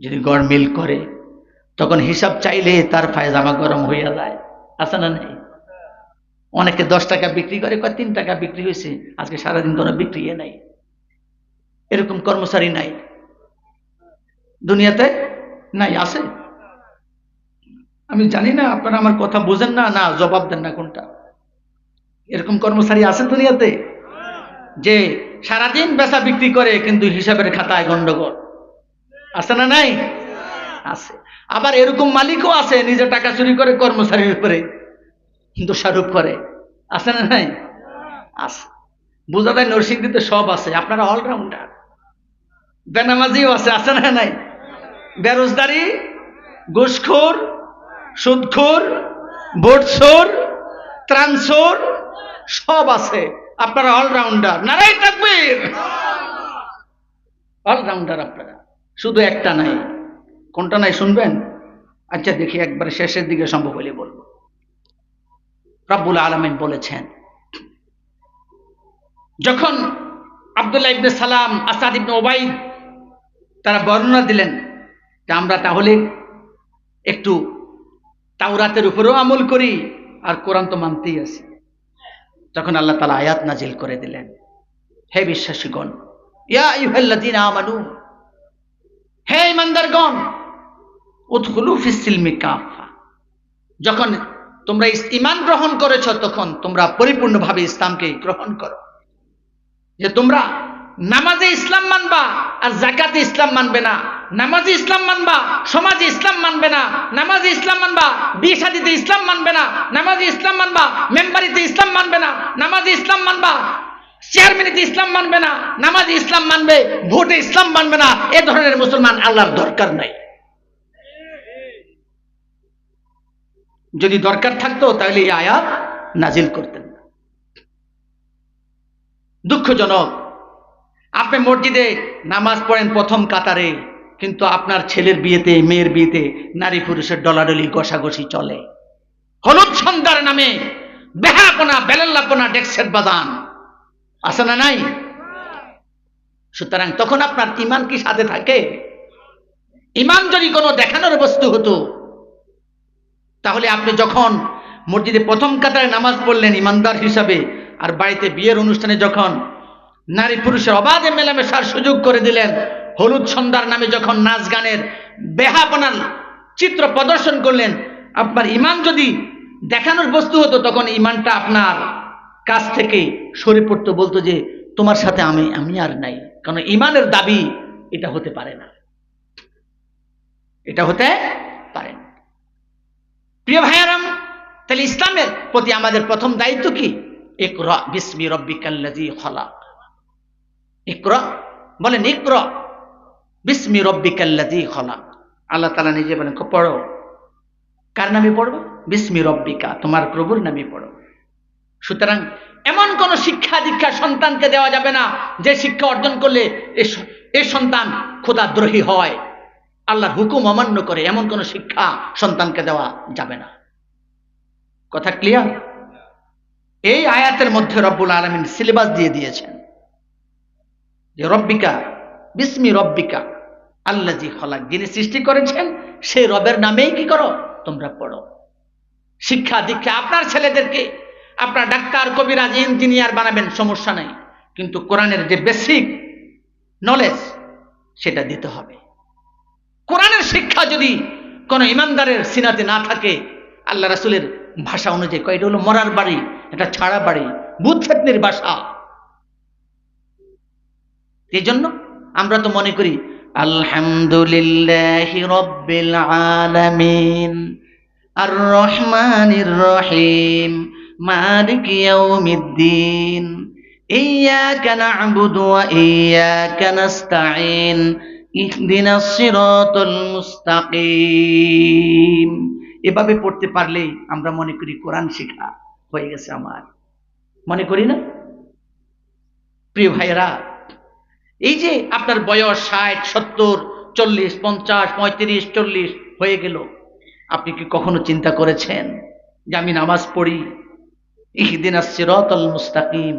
যদি গড়মিল করে, তখন হিসাব চাইলে তার পায়জামা গরম হইয়া যায়। আছে না নেই? অনেকে 10 টাকা বিক্রি করে, 3 টাকা বিক্রি হয়েছে, আজকে সারাদিন কোনো বিক্রি নাই। এরকম কর্মচারী নাই দুনিয়াতে? নাই? আছে? আমি জানি না, আপনারা আমার কথা বুঝেন না, না জবাব দেন না কোনটা। এরকম কর্মচারী আছে দুনিয়াতে যে সারাদিন বেচা বিক্রি করে কিন্তু হিসাবের খাতায় গন্ডগোল? আছে না নাই? আছে। আবার এরকম মালিকও আছে, নিজে টাকা চুরি করে কর্মচারীর উপরে দোষারোপ করে। আছে না নাই? আছে। বোঝা যায় নরসিংদীতে সব আছে। আপনারা অলরাউন্ডার। বেনামাজিও আছে। আছে না নাই? বেরোজগারি, ঘুষখোর, সুদখোর, ভোটচোর, ত্রাণচোর সব আছে। আপনারা অলরাউন্ডার। নারাই তাকবীর। অলরাউন্ডার আপনারা, শুধু একটা নাই। কোনটা নাই শুনবেন? আচ্ছা দেখি, একবার শেষের দিকে সম্ভব হলে বলবো। রব্বুল আলামিন বলেছেন, যখন আব্দুল্লাহ ইবনে সালাম, আসাদ ইবনে উবাইদ তারা বর্ণনা দিলেন যে আমরা তাহলে একটু তাওরাতের উপরেও আমল করি আর কোরআন তো মানতেই আছি, তখন আল্লাহ তাআলা আয়াত নাজিল করে দিলেন, হে বিশ্বাসীগণ, ইয়া আইয়ুহাল্লাযীনা আমানু, হে ঈমানদারগণ, উদখুলু ফিস সিলমি কাফা, যখন তোমরা ঈমান গ্রহণ করেছো তখন তোমরা পরিপূর্ণভাবে ইসলামকে গ্রহণ করো। যে তোমরা নামাজে ইসলাম মানবা আর যাকাতে ইসলাম মানবে না, নামাজে ইসলাম মানবা সমাজে ইসলাম মানবে না, নামাজে ইসলাম মানবা বিয়ে শাদীতে ইসলাম মানবে না, নামাজে ইসলাম মানবা মেম্বারিতে ইসলাম মানবে না, নামাজে ইসলাম মানবা চেয়ারম্যানিতে ইসলাম মানবে না, নামাজে ইসলাম মানবে ভোটে ইসলাম মানবে না। এ ধরনের মুসলমান আল্লাহর দরকার নাই। যদি দরকার থাকতো তাহলে এই আয়াত নাজিল করতেন না। দুঃখজনক, আপনি মসজিদে নামাজ পড়েন প্রথম কাতারে, কিন্তু আপনার ছেলের বিয়েতে, মেয়ের বিয়েতে নারী পুরুষের ডলাডলি ঘষাঘষি চলে। হলুদ সন্ধ্যার নামে বেহাপনা, বেলাল্লাপনা, ডেক্সেট বাজান আছে না নাই? সুতরাং তখন আপনার ইমান কি সাথে থাকে? ইমান যদি কোনো দেখানোর বস্তু হতো, তাহলে আপনি যখন মসজিদে প্রথম কাতারে নামাজ পড়লেন ইমানদার হিসাবে, আর বাড়িতে বিয়ের অনুষ্ঠানে যখন নারী পুরুষের অবাধে মেলামেশার সুযোগ করে দিলেন, হলুদ সন্ধ্যার নামে যখন নাচ গানের বেহাপনার চিত্র প্রদর্শন করলেন, আপনার ইমান যদি দেখানোর বস্তু হতো, তখন ইমানটা আপনার কাছ থেকে সরে পড়তো, বলতো যে তোমার সাথে আমি আর নাই। কারণ ইমানের দাবি এটা হতে পারে না, এটা হতে পারে না। প্রিয় ভাইয়ারাম, তাহলে ইসলামের প্রতি আমাদের প্রথম দায়িত্ব কি? ইকরা বিসমি রব্বিকাল্লাযী খলাক। ইকরা, বলেন ইকরা বিসমি রব্বিকাল্লাযী খলাক। আল্লাহ তাআলা নিজে বলেন, পড়ো। কার নামে পড়বো? বিসমি রব্বিকা, তোমার প্রভুর নামে পড়ো। সুতরাং এমন কোন শিক্ষা দীক্ষা সন্তানকে দেওয়া যাবে না যে শিক্ষা অর্জন করলে এই সন্তান খোদাদ্রোহী হয়, আল্লাহর হুকুম অমান্য করে, এমন কোন শিক্ষা সন্তানকে দেওয়া যাবে না। কথা ক্লিয়ার? এই আয়াতের মধ্যে রব্বুল আলামিন সিলেবাস দিয়ে দিয়েছেন যে রব্বিকা বিসমি রব্বিকা আল্লাযী খলাক, যিনি সৃষ্টি করেছেন সেই রবের নামেই কি করো? তোমরা পড়ো। শিক্ষা দীক্ষা আপনার ছেলেদেরকে আপনার ডাক্তার, কবিরাজ, ইঞ্জিনিয়ার বানাবেন, সমস্যা নাই, কিন্তু কোরআনের যে বেসিক নলেজ সেটা দিতে হবে। কোরআনের শিক্ষা যদি কোনো ইমানদারের সিনাতে না থাকে, আল্লাহ রাসূলের ভাষা অনুযায়ী কয়, এটা হলো মরার বাড়ি, এটা ছাড়া বাড়ি, ভূত ফেতনির ভাষা। এই জন্য আমরা তো মনে করি আলহামদুলিল্লাহি রাব্বিল আলামিন আর রহমানির রহিম মালিকি ইয়াউমিদ্দিন ইয়্যাকা না'বুদু ওয়া ইয়্যাকা নাস্তাঈন ইহদিনাস সিরাতাল মুস্তাকিম। এভাবে পড়তে পারলে আমরা মনে করি কোরআন শেখা হয়ে গেছে আমার, মনে করি না? প্রিয় ভাইয়েরা, এই যে আপনার বয়স 60, 70, 40, 50, 35, 40 হয়ে গেল, আপনি কি কখনো চিন্তা করেছেন যে আমি নামাজ পড়ি ইহদিনাস সিরাতাল মুস্তাকিম,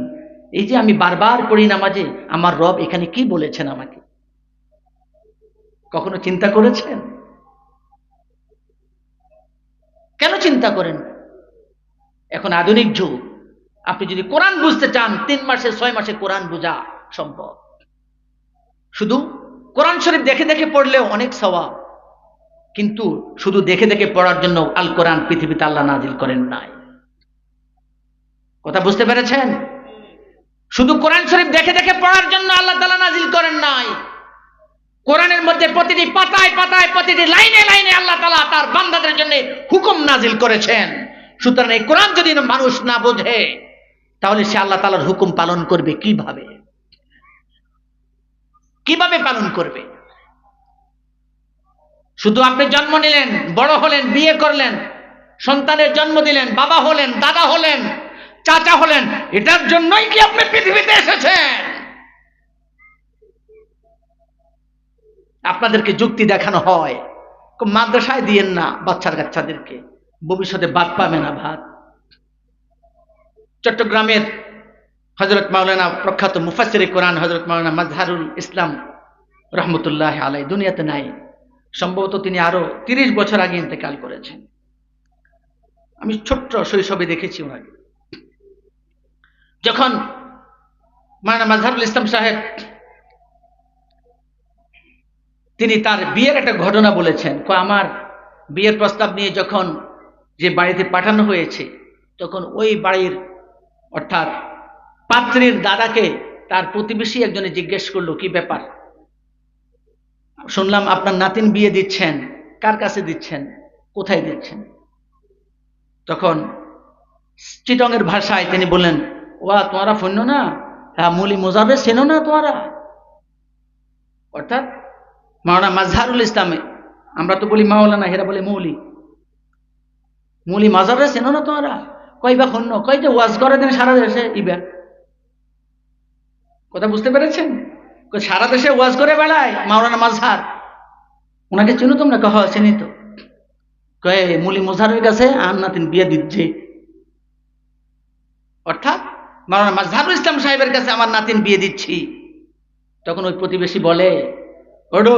এই যে আমি বারবার পড়ি নামাজে, আমার রব এখানে কি বলেছেন আমাকে? কখনো চিন্তা করেছেন? কেন চিন্তা করেন? এখন আধুনিক যুগ, আপনি যদি কোরআন বুঝতে চান 3 মাসে 6 মাসে কোরআন বোঝা সম্ভব। শুধু কোরআন শরীফ দেখে দেখে পড়লেও অনেক সওয়াব, কিন্তু শুধু দেখে দেখে পড়ার জন্য আল কোরআন পৃথিবীতে আল্লাহ নাজিল করেন নাই। কথা বুঝতে পেরেছেন? শুধু কোরআন শরীফ দেখে দেখে পড়ার জন্য আল্লাহ তাআলা নাজিল করেন নাই। কোরআনের মধ্যে প্রতিটি পাতায় পাতায়, প্রতিটি লাইনে লাইনে আল্লাহ তাআলা তার বান্দাদের জন্য হুকুম নাজিল করেছেন। সুতরাং এই কোরআন যদি মানুষ না বোঝে, তাহলে সে আল্লাহ তাআলার হুকুম পালন করবে কিভাবে? কিভাবে পালন করবে? শুধু আপনি জন্ম নিলেন, বড় হলেন, বিয়ে করলেন, সন্তানের জন্ম দিলেন, বাবা হলেন, দাদা হলেন, চাচা হলেন, এটার জন্যই কি আপনি পৃথিবীতে এসেছেন? আপনাদেরকে যুক্তি দেখানো হয়, মাদ্রাসায় দিয়েন না বাচ্চাদেরকে, ভবিষ্যতে ভাত পাবে না ভাত। চট্টগ্রামের হযরত মাওলানা প্রখ্যাত মুফাসসিরে কোরআন হযরত মাওলানা মাজহারুল ইসলাম রহমতুল্লাহ আলাই দুনিয়াতে নাই, সম্ভবত তিনি আরো 30 বছর আগে ইন্তেকাল করেছেন। আমি ছোট্ট শৈশবে দেখেছি ওনাকে। যখন মাওলানা মাজহারুল ইসলাম সাহেব তিনি তার বিয়ের একটা ঘটনা বলেছেন, আমার বিয়ের প্রস্তাব নিয়ে যখন যে বাড়িতে পাঠানো হয়েছে, তখন ওই বাড়ির অর্থাৎ পাত্রীর দাদাকে তার প্রতিবেশী একজনে জিজ্ঞেস করলো, কি ব্যাপার, শুনলাম আপনার নাতিন বিয়ে দিচ্ছেন, কার কাছে দিচ্ছেন, কোথায় দিচ্ছেন? তখন চিটংয়ের ভাষায় তিনি বললেন, ওয়া তোমরা ফন্য না, হ্যাঁ মুলি মোজাবে চেনো না তোমরা? অর্থাৎ মাওলানা মাজহারুল ইসলামে, আমরা তো বলি মাওলানা, হেরা বলে মৌলি, মুলি মাজারে চেনো না তোমরা? কইবা ফন্য, কই যে ওয়াজ করে দেন সারা দেশে ইবা। কথা বুঝতে পেরেছেন? সারা দেশে ওয়াজ করে বেড়ায় মাওলানা মাজহার, ওনাকে চিনো তোমরা? কহ চিনি তো। কয়ে মুলি মুজহারের কাছে আর নাতিন বিয়ে দিচ্ছে, অর্থাৎ মাওলানা মাজহারুল ইসলাম সাহেবের কাছে আমার নাতিন বিয়ে দিচ্ছি। তখন ওই প্রতিবেশী বলে, ওডো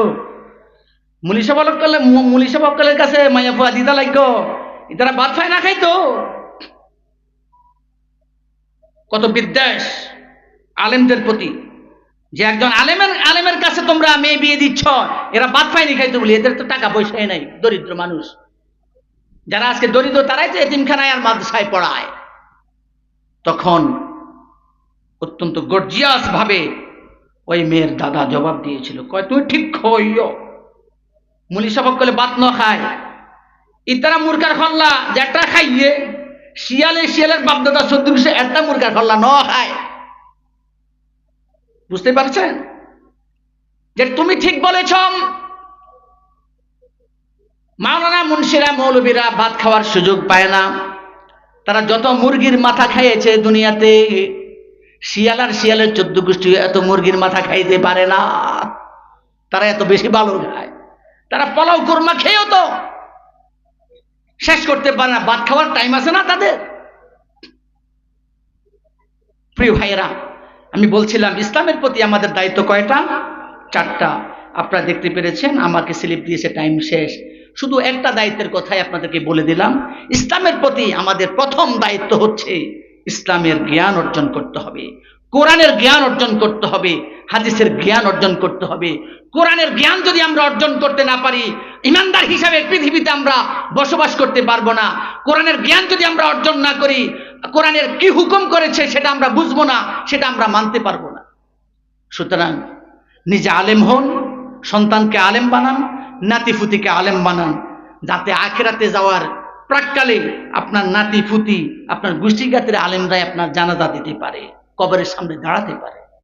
মুলিশাবকলের কাছে মাইয়া ফুয়া দিদা লাগো, তারা ভাত খায় না খাইতো। কত বিদ্বেষ আলেমদের প্রতি, যে একজন আলেমের কাছে তোমরা মেয়ে বিয়ে দিচ্ছ, এরা ভাত খায়নি খাইতো বলি, এদের তো টাকা পয়সাই নাই, দরিদ্র মানুষ। যারা আজকে দরিদ্র তারাই তো এতিমখানায় আর মাদ্রাসায় পড়ায়। তখন অত্যন্ত গর্জিয়াস ভাবে ওই মেয়ের দাদা জবাব দিয়েছিল, কয় তুই ঠিক খইও মুলি সবক করলে বাত ন খায়, ইতারা মুরকার খল্লা যেটা খাইয়ে শিয়ালের বাপদাদা 1400 একটা মুরকার খল্লা ন খায়। বুঝতে পারছেন যে তুমি ঠিক বলেছ। মাওলানা মুন্সিরা মৌলবীরা ভাত খাওয়ার সুযোগ পায় না। তারা যত মুরগির মাথা খাইয়েছে দুনিয়াতে, শিয়ালের 14 গোষ্ঠী এত মুরগির মাথা খাইতে পারে না। তারা এত বেশি ভালো খায়। তারা পোলাও কোরমা খেয়েও তো শেষ করতে পারে না। ভাত খাওয়ার টাইম আছে না তাদের। প্রিয় ভাইয়েরা, আমি বলছিলাম ইসলামের প্রতি আমাদের দায়িত্ব কয়টা? 4টা। আপনারা দেখতে পেরেছেন, আমাকে স্লিপ দিয়েছে, টাইম শেষ। শুধু একটা দায়িত্বের কথাই আপনাদেরকে বলে দিলাম। ইসলামের প্রতি আমাদের প্রথম দায়িত্ব হচ্ছে ইসলামের জ্ঞান অর্জন করতে হবে, কোরআনের জ্ঞান অর্জন করতে হবে, হাদিসের জ্ঞান অর্জন করতে হবে। কোরআনের জ্ঞান যদি আমরা অর্জন করতে না পারি, ইমানদার হিসাবে পৃথিবীতে আমরা বসবাস করতে পারবো না। কোরআনের জ্ঞান যদি আমরা অর্জন না করি, কোরআনের কি হুকুম করেছে সেটা আমরা বুঝবো না, সেটা আমরা মানতে পারবো না। সুতরাং নিজে আলেম হন, সন্তানকে আলেম বানান, নাতিফুতিকে আলেম বানান, যাতে আখিরাতে যাওয়ার প্রাককালে আপনার নাতিফুতি, আপনার গোষ্ঠীগাতের আলেমরাই আপনার জানাজা দিতে পারে, কবরের সামনে দাঁড়াতে পারে।